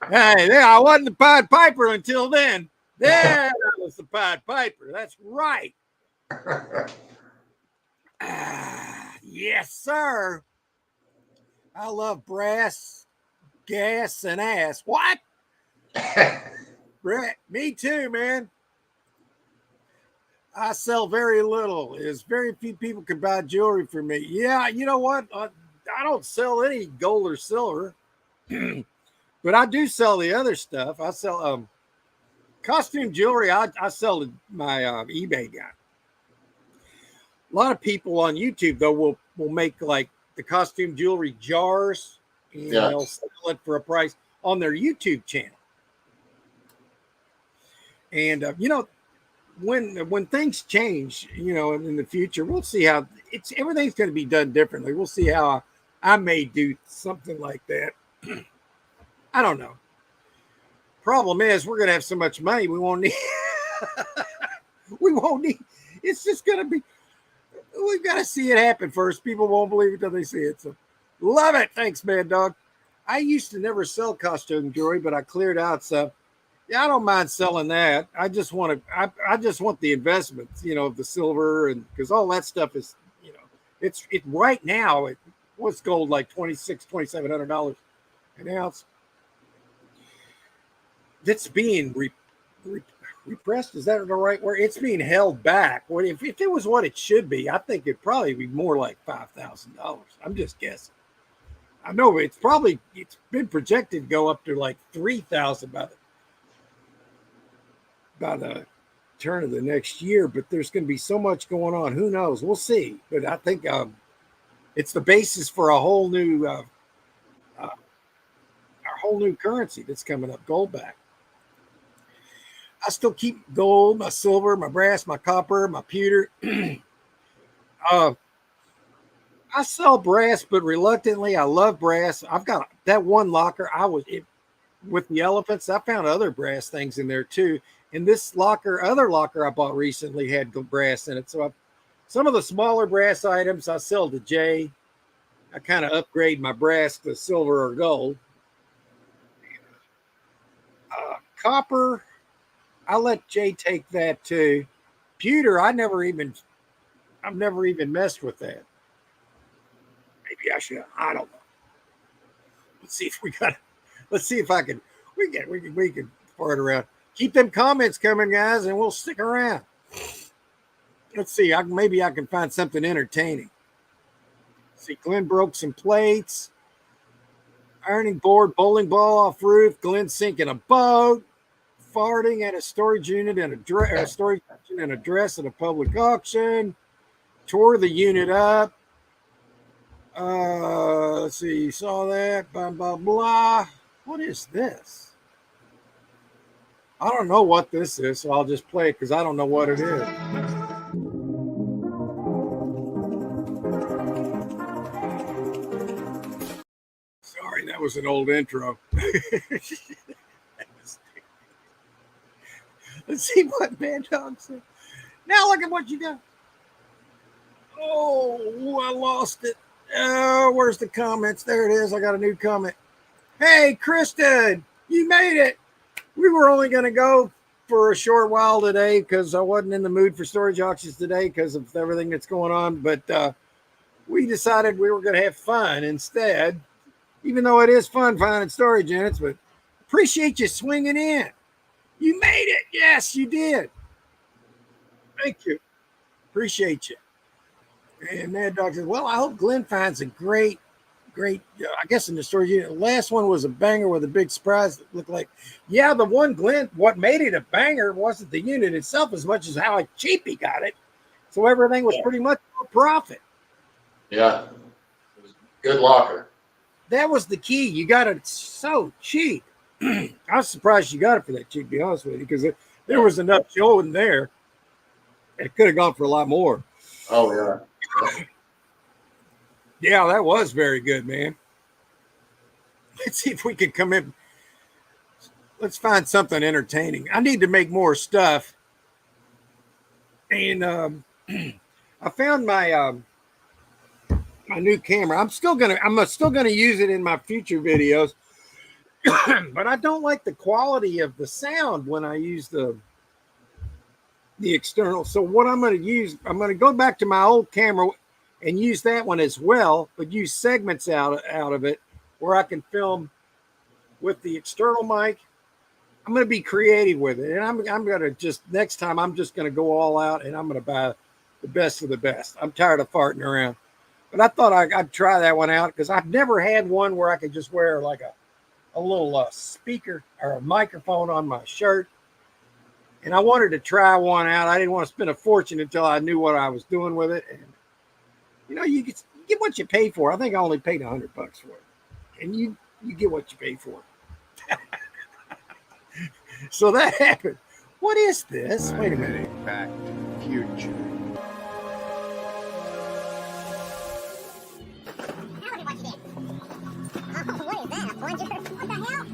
Hey, yeah, I wasn't the Pied Piper until then. Then I was the Pied Piper. That's right. Yes, sir. I love brass, gas, and ass. What? Brett, me too, man. I sell very little. There's very few people can buy jewelry from me. Yeah, you know what? I don't sell any gold or silver, but I do sell the other stuff. I sell costume jewelry. I sell to my eBay guy. A lot of people on YouTube though will make like the costume jewelry jars and they'll sell it for a price on their YouTube channel. And you know, when things change, you know, in the future, we'll see how everything's going to be done differently. We'll see how I may do something like that. I don't know. Problem is, we're going to have so much money, we won't need. It's just going to be. We've got to see it happen first. People won't believe it until they see it. So, love it. Thanks, Mad Dog. I used to never sell costume jewelry, but I cleared out some. Yeah, I don't mind selling that. I just want to. I just want the investments, you know, the silver, and because all that stuff is, you know, it's right now. What's gold like $2,700 And now it's being repressed. Is that the right word? It's being held back. What if it was what it should be? I think it'd probably be more like $5,000. I'm just guessing. I know it's been projected to go up to like 3,000 by the turn of the next year, but there's going to be so much going on. Who knows? We'll see. But I think it's the basis for a whole new currency that's coming up, gold back. I still keep gold, my silver, my brass, my copper, my pewter. I sell brass, but reluctantly. I love brass. I've got that one locker. With the elephants. I found other brass things in there too. And this other locker I bought recently had brass in it. So some of the smaller brass items I sell to Jay. I kind of upgrade my brass to silver or gold. Copper, I let Jay take that too. Pewter, I've never even messed with that. Maybe I should. I don't know. Let's see if we can fart around. Keep them comments coming, guys, and we'll stick around. Let's see. Maybe I can find something entertaining. See, Glenn broke some plates. Ironing board, bowling ball off roof. Glenn sinking a boat. Farting at a storage unit and a dress at a public auction. Tore the unit up. Let's see. You saw that. Blah blah blah. What is this? I don't know what this is, so I'll just play it because I don't know what it is. Sorry, that was an old intro. Let's see what Mad Dog said. Now look at what you got. Oh, I lost it. Oh, where's the comments? There it is. I got a new comment. Hey, Kristen, you made it. We were only going to go for a short while today because I wasn't in the mood for storage auctions today because of everything that's going on. But we decided we were going to have fun instead, even though it is fun finding storage units. But appreciate you swinging in. You made it. Yes, you did. Thank you. Appreciate you. And Mad Dog says, well, I hope Glenn finds a great, I guess in the storage unit. The last one was a banger with a big surprise that looked like, yeah, the one Glenn, what made it a banger wasn't the unit itself as much as how cheap he got it. So everything was pretty much for profit. Yeah. It was a good locker. That was the key. You got it so cheap. I was surprised you got it for that cheap, to be honest with you, because there was enough showing there. It could have gone for a lot more. Oh, yeah. Yeah, that was very good, man. Let's see if we can come in. Let's find something entertaining. I need to make more stuff. And I found my my new camera. I'm still gonna use it in my future videos. But I don't like the quality of the sound when I use the external. So what I'm going to use, I'm going to go back to my old camera and use that one as well, but use segments out of it where I can film with the external mic. I'm going to be creative with it. And I'm going to just, next time, I'm just going to go all out and I'm going to buy the best of the best. I'm tired of farting around. But I thought I'd try that one out because I've never had one where I could just wear like a little speaker or a microphone on my shirt. And I wanted to try one out. I didn't want to spend a fortune until I knew what I was doing with it. And, you get what you pay for. I think I only paid $100 for it. And you get what you pay for. So that happened. What is this? Wait a minute. Back to the future. What is that? A plunger? What the hell?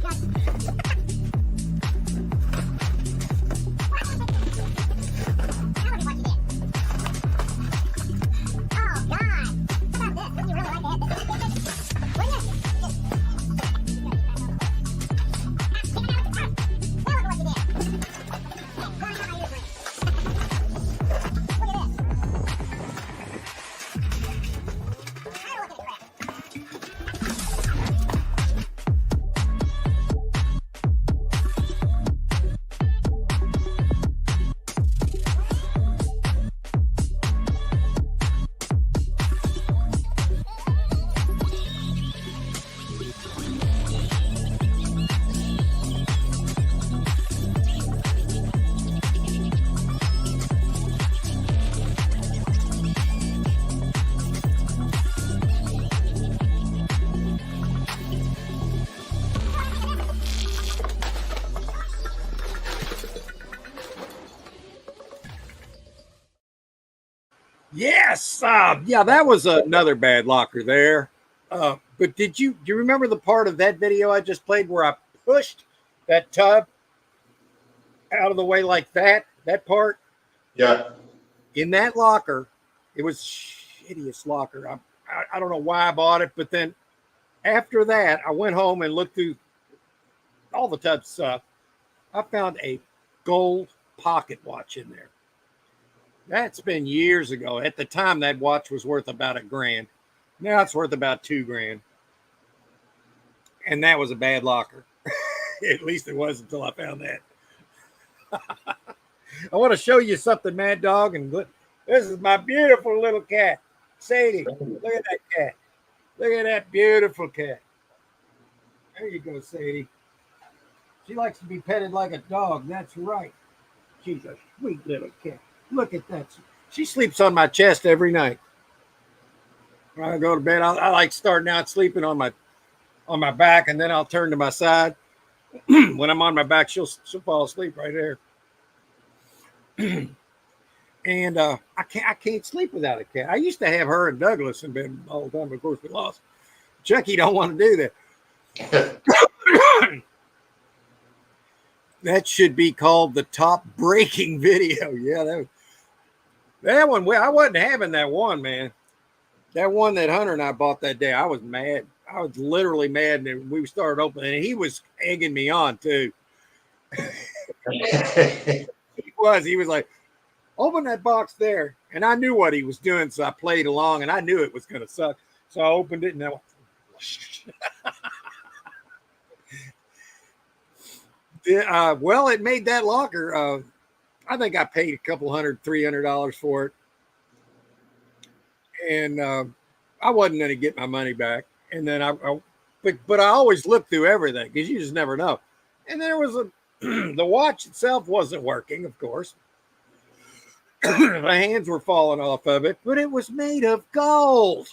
What's going on in here? Where's the money? Oh, God. How about this? Wouldn't you really like to have this? Wouldn't you? Yes. Yeah, that was another bad locker there. But do you remember the part of that video I just played where I pushed that tub out of the way like that? That part Yeah. in that locker, it was shittiest locker. I don't know why I bought it, but then after that, I went home and looked through all the tub stuff. I found a gold pocket watch in there. That's been years ago. At the time, that watch was worth about $1,000. Now it's worth about $2,000. And that was a bad locker. At least it was until I found that. I want to show you something, Mad Dog. And look, this is my beautiful little cat, Sadie. Look at that cat. Look at that beautiful cat. There you go, Sadie. She likes to be petted like a dog. That's right. She's a sweet little cat. Look at that. She sleeps on my chest every night. When I go to bed, I like starting out sleeping on my back, and then I'll turn to my side. When I'm on my back, she'll fall asleep right there. And I can't sleep without a cat. I used to have her and Douglas in bed all the time. Of course, we lost. Chucky don't want to do that. That should be called the top breaking video. Yeah, that one. I wasn't having that one, man. That one that Hunter and I bought that day. I was mad. I was literally mad, and we started opening, and he was egging me on too. He was like, open that box there. And I knew what he was doing, so I played along, and I knew it was going to suck. So I opened it, and I went, well, it made that locker. I think I paid a couple $300 for it. And I wasn't going to get my money back. And then but I always look through everything because you just never know. And there was the watch itself wasn't working, of course. The hands were falling off of it, but it was made of gold.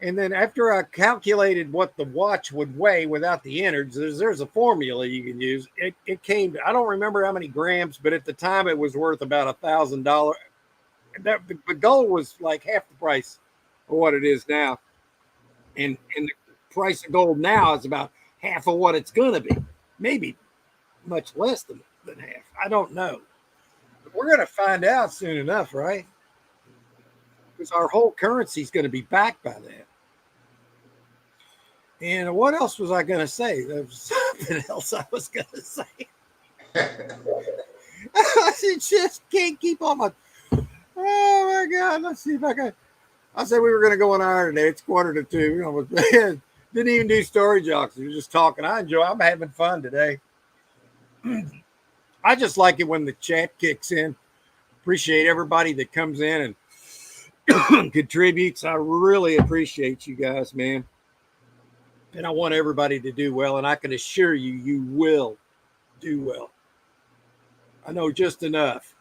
And then after I calculated what the watch would weigh without the innards, there's a formula you can use. It came to, I don't remember how many grams, but at the time it was worth about $1,000. The gold was like half the price of what it is now. And the price of gold now is about half of what it's going to be. Maybe much less than half. I don't know. But we're going to find out soon enough, right? Because our whole currency is going to be backed by that. And what else was I going to say? There was something else I was going to say. I just can't keep on my... Oh, my God. Let's see if I can... I said we were going to go on hour today. It's 1:45. Didn't even do story jocks. We were just talking. I'm having fun today. I just like it when the chat kicks in. Appreciate everybody that comes in and contributes. I really appreciate you guys, man. And I want everybody to do well. And I can assure you, you will do well. I know just enough.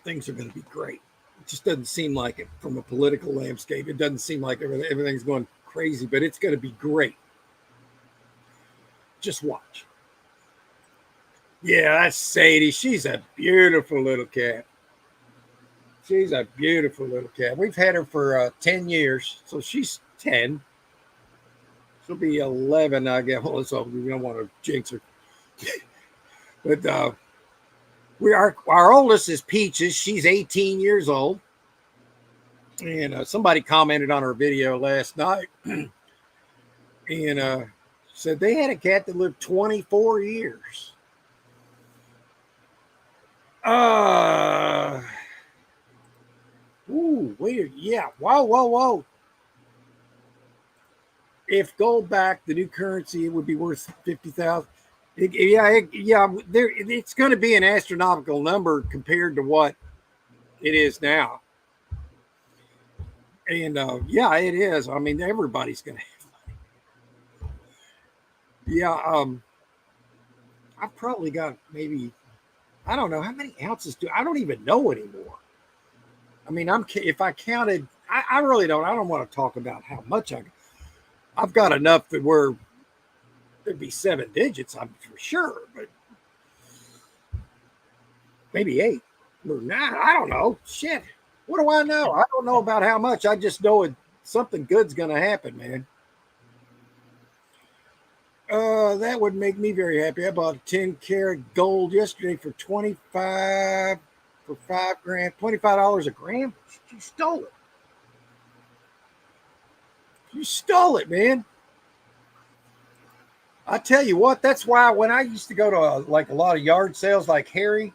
Things are going to be great. It just doesn't seem like it from a political landscape. It doesn't seem like everything's going crazy, but it's going to be great. Just watch. Yeah, that's Sadie. She's a beautiful little cat. She's a beautiful little cat. We've had her for 10 years, so she's 10. She'll be 11, I guess. Well, so we don't want to jinx her. But our oldest is Peaches. She's 18 years old. And somebody commented on her video last night and said they had a cat that lived 24 years. Wait. Yeah. Whoa. If gold backed the new currency, it would be worth 50,000. It's going to be an astronomical number compared to what it is now. And it is. I mean, everybody's going to have money. Yeah. I've probably got maybe, I don't know how many ounces I don't even know anymore. I mean, if I counted, I really don't. I don't want to talk about how much I've got enough that there'd be 7 digits, I'm for sure. But maybe 8 or 9. I don't know. Shit. What do I know? I don't know about how much. I just know something good's going to happen, man. That would make me very happy. I bought 10 karat gold yesterday for 25 for $5 grand, $25 a gram. You stole it. You stole it, man. I tell you what, that's why when I used to go to a lot of yard sales like Harry,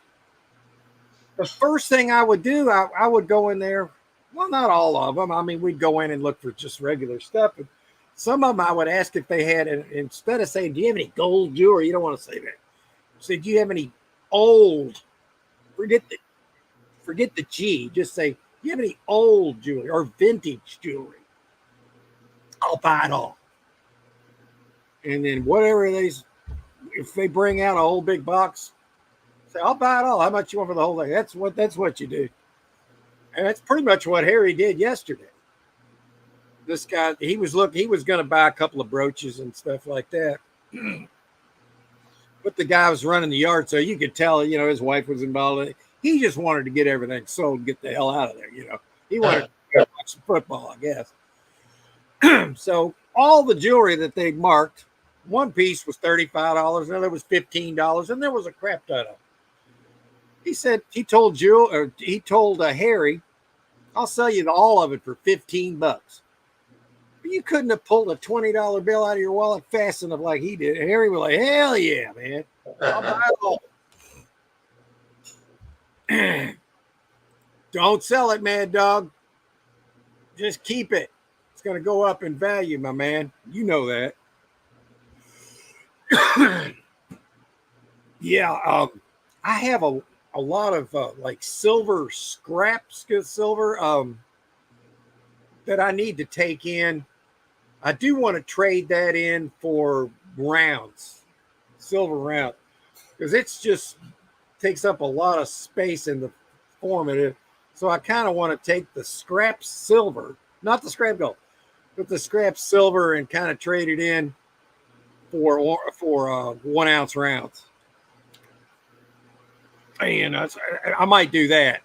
the first thing I would do, I would go in there. Well, not all of them. I mean, we'd go in and look for just regular stuff. But some of them I would ask if they had, and instead of saying, do you have any gold jewelry? You don't want to say that. Say, do you have any old, forget the G, just say, do you have any old jewelry or vintage jewelry? I'll buy it all. And then whatever if they bring out a whole big box, say, I'll buy it all. How much you want for the whole thing? That's what you do. And that's pretty much what Harry did yesterday. This guy, he was going to buy a couple of brooches and stuff like that. But the guy was running the yard, so you could tell, his wife was involved in it. He just wanted to get everything sold and get the hell out of there, He wanted to watch some football, I guess. So all the jewelry that they marked, one piece was $35, another was $15, and there was a crap ton of it. He said he told Harry, I'll sell you all of it for $15. But you couldn't have pulled a $20 bill out of your wallet fast enough like he did. And Harry was like, hell yeah, man. I'll buy it all. Don't sell it, Mad Dog. Just keep it. It's going to go up in value, my man. You know that. Yeah, I have a lot of like silver scraps, silver that I need to take in. I do want to trade that in for rounds, silver round, because it's just takes up a lot of space in the formative. So I kind of want to take the scrap silver, not the scrap gold, but the scrap silver and kind of trade it in for 1 ounce rounds. And I might do that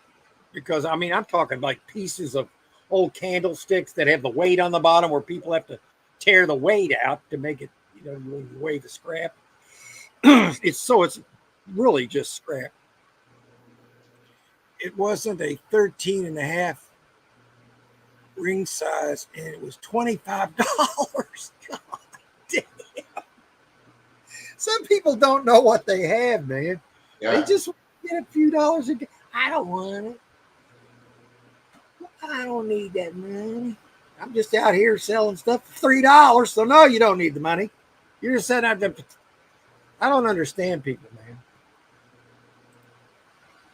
because, I mean, I'm talking like pieces of old candlesticks that have the weight on the bottom where people have to tear the weight out to make it, when you weigh the scrap. It's really just scrap. It wasn't a 13 and a half ring size, and it was $25. God damn. Some people don't know what they have, man. Yeah. They just get a few dollars a day. I don't want it. I don't need that money. I'm just out here selling stuff for $3. So no, you don't need the money. You're just saying I don't understand people, man.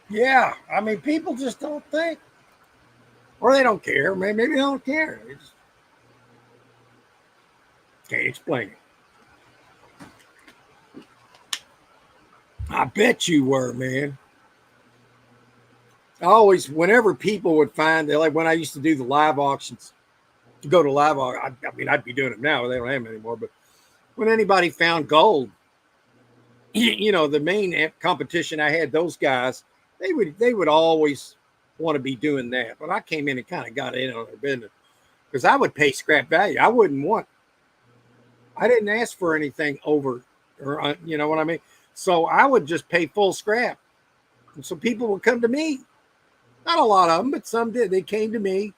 Yeah, I mean, people just don't think, or they don't care. Maybe they don't care. They just can't explain it. I bet you were, man. Whenever people would find, like when I used to do the live auctions, to go to live auction, I mean, I'd be doing it now. They don't have them anymore. But when anybody found gold, the main competition I had, those guys, they would always want to be doing that. But I came in and kind of got in on their business because I would pay scrap value. I didn't ask for anything over, or you know what I mean? So I would just pay full scrap. And so people would come to me. Not a lot of them, but some did. They came to me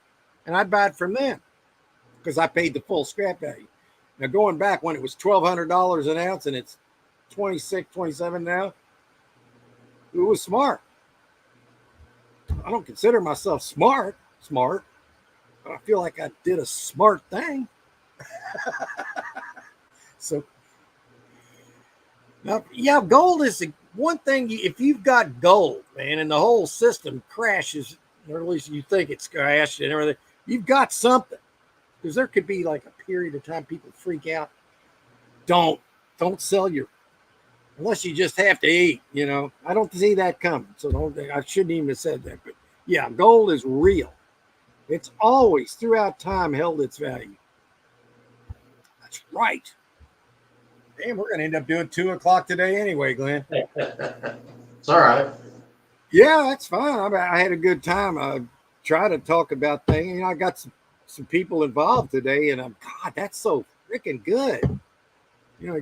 and I'd buy it from them because I paid the full scrap value. Now going back when it was $1,200 an ounce and it's 26, 27 now, it was smart. I don't consider myself smart, but I feel like I did a smart thing. So, now, yeah, gold is one thing. If you've got gold, man, and the whole system crashes, or at least you think it's crashed and everything, you've got something. Because there could be like a period of time people freak out. Don't sell unless you just have to eat, I don't see that coming. So I shouldn't even have said that. But yeah, gold is real. It's always throughout time held its value. That's right. Damn, we're going to end up doing 2:00 today anyway, Glenn. It's all right. Yeah, that's fine. I had a good time. I try to talk about things. I got some people involved today, and God, that's so freaking good.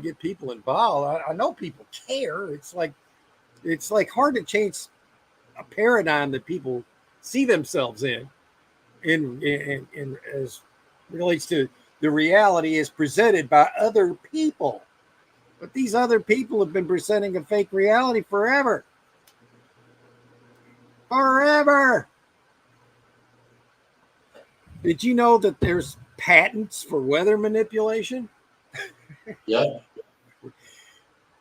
Get people involved. I know people care. It's like hard to change a paradigm that people see themselves in as relates to the reality is presented by other people. But these other people have been presenting a fake reality forever. Forever. Did you know that there's patents for weather manipulation? Yeah.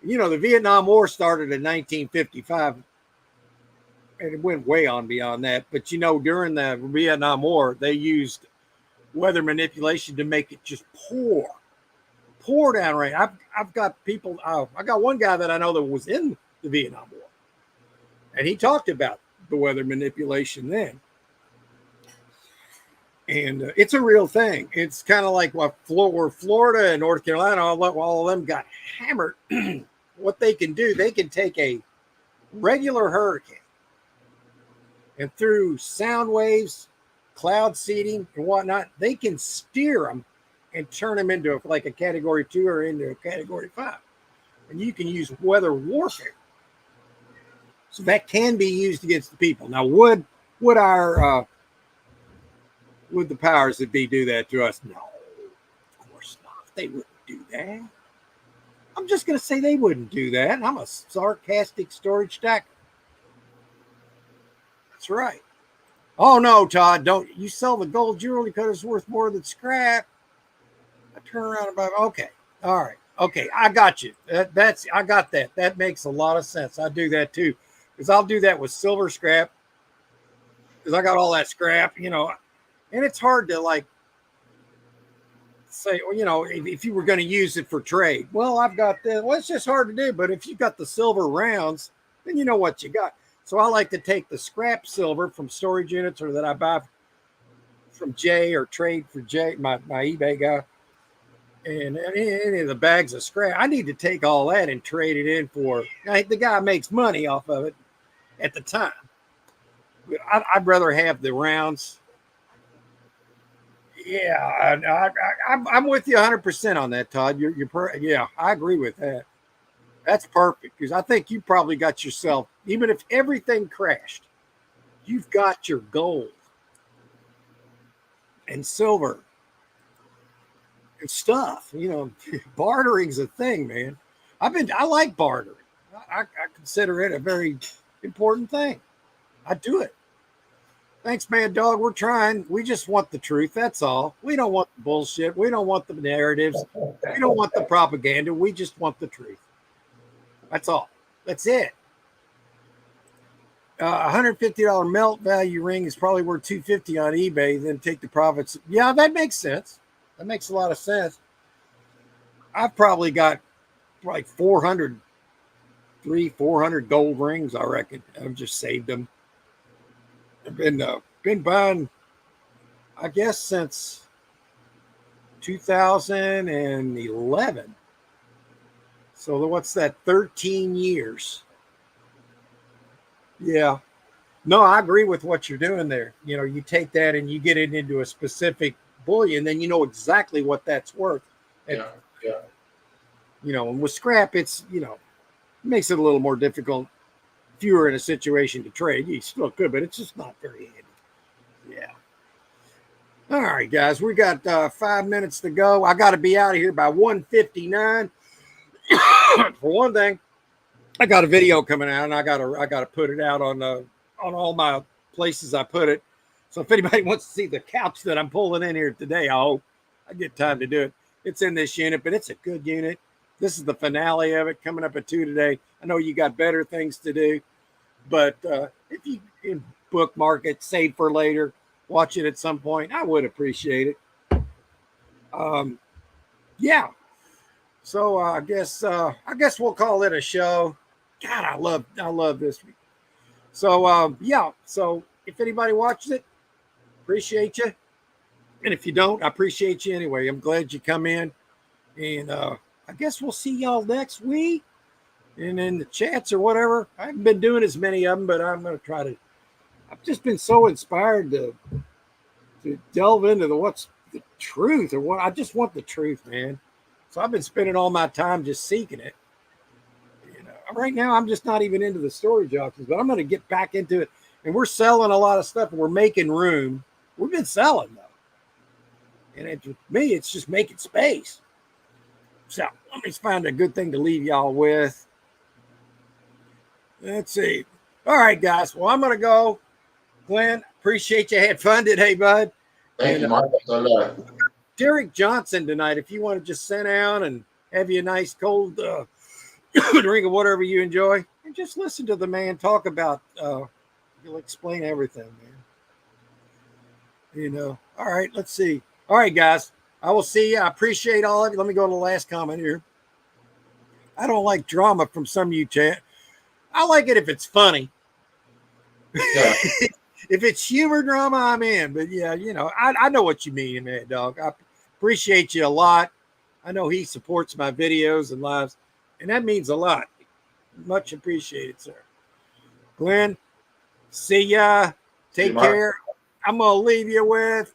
The Vietnam War started in 1955, and it went way on beyond that. But during the Vietnam War, they used weather manipulation to make it just pour down rain. I've got people. I got one guy that I know that was in the Vietnam War, and he talked about the weather manipulation then. And it's a real thing. It's kind of like where Florida and North Carolina, all of them got hammered. What they can do, they can take a regular hurricane and through sound waves, cloud seeding, and whatnot, they can steer them and turn them into like a Category 2 or into a Category 5. And you can use weather warfare. So that can be used against the people. Now, would the powers that be do that to us? No, of course not. They wouldn't do that. I'm just going to say they wouldn't do that. I'm a sarcastic storage stacker. That's right. Oh, no, Todd, don't. You sell the gold jewelry because it's worth more than scrap. I turn around about, okay. All right. Okay, I got you. I got that. That makes a lot of sense. I do that too. Because I'll do that with silver scrap. Because I got all that scrap, and it's hard to like say, well, if you were going to use it for trade, well, I've got that. Well, it's just hard to do. But if you got the silver rounds, then you know what you got. So I like to take the scrap silver from storage units or that I buy from Jay or trade for Jay, my eBay guy, and any of the bags of scrap. I need to take all that and trade it in for the guy makes money off of it at the time. I'd rather have the rounds. Yeah, I'm with you 100% on that, Todd. Yeah, I agree with that. That's perfect because I think you probably got yourself, even if everything crashed, you've got your gold and silver and stuff. Bartering's a thing, man. I like bartering. I consider it a very important thing. I do it. Thanks, Mad Dog. We're trying. We just want the truth. That's all. We don't want the bullshit. We don't want the narratives. We don't want the propaganda. We just want the truth. That's all. That's it. $150 melt value ring is probably worth $250 on eBay. Then take the profits. Yeah, that makes sense. That makes a lot of sense. I've probably got like 400 gold rings, I reckon. I've just saved them. I've been buying, I guess, since 2011. So what's that? 13 years. Yeah. No, I agree with what you're doing there. You take that and you get it into a specific bullion, then you know exactly what that's worth. And, and with scrap, it makes it a little more difficult. If you were in a situation to trade, you still could, but it's just not very handy. Yeah. All right, guys, we got 5 minutes to go. I got to be out of here by 1:59. For one thing, I got a video coming out, and I got to put it out on all my places I put it. So if anybody wants to see the couch that I'm pulling in here today, I hope I get time to do it. It's in this unit, but it's a good unit. This is the finale of it, coming up at 2 today. I know you got better things to do, but if you can bookmark it, save for later, watch it at some point, I would appreciate it. Yeah. So I guess we'll call it a show. God, I love this week. So yeah. So if anybody watches it, appreciate you. And if you don't, I appreciate you anyway. I'm glad you come in. And I guess we'll see y'all next week. and in the chats or whatever. I haven't been doing as many of them, but I'm going to try to. I've just been so inspired to delve into what's the truth or what. I just want the truth, man. So I've been spending all my time just seeking it. Right now, I'm just not even into the storage auctions, but I'm going to get back into it. And we're selling a lot of stuff, and we're making room. We've been selling, though. And to me, it's just making space. So let me find a good thing to leave y'all with. Let's see. All right, guys. Well, I'm going to go. Glenn, appreciate you had fun today, bud. Thank you, Mark. So did I. Derek Johnson tonight, if you want to just sit down and have you a nice cold drink of whatever you enjoy, and just listen to the man talk about, he'll explain everything, man. All right, let's see. All right, guys, I will see you. I appreciate all of you. Let me go to the last comment here. I don't like drama from some of you chat. I like it if it's funny. Yeah. If it's humor drama, I'm in. But yeah, I know what you mean, man, dog. I appreciate you a lot. I know he supports my videos and lives, and that means a lot. Much appreciated, sir. Glenn, see ya. Take care. I'm going to leave you with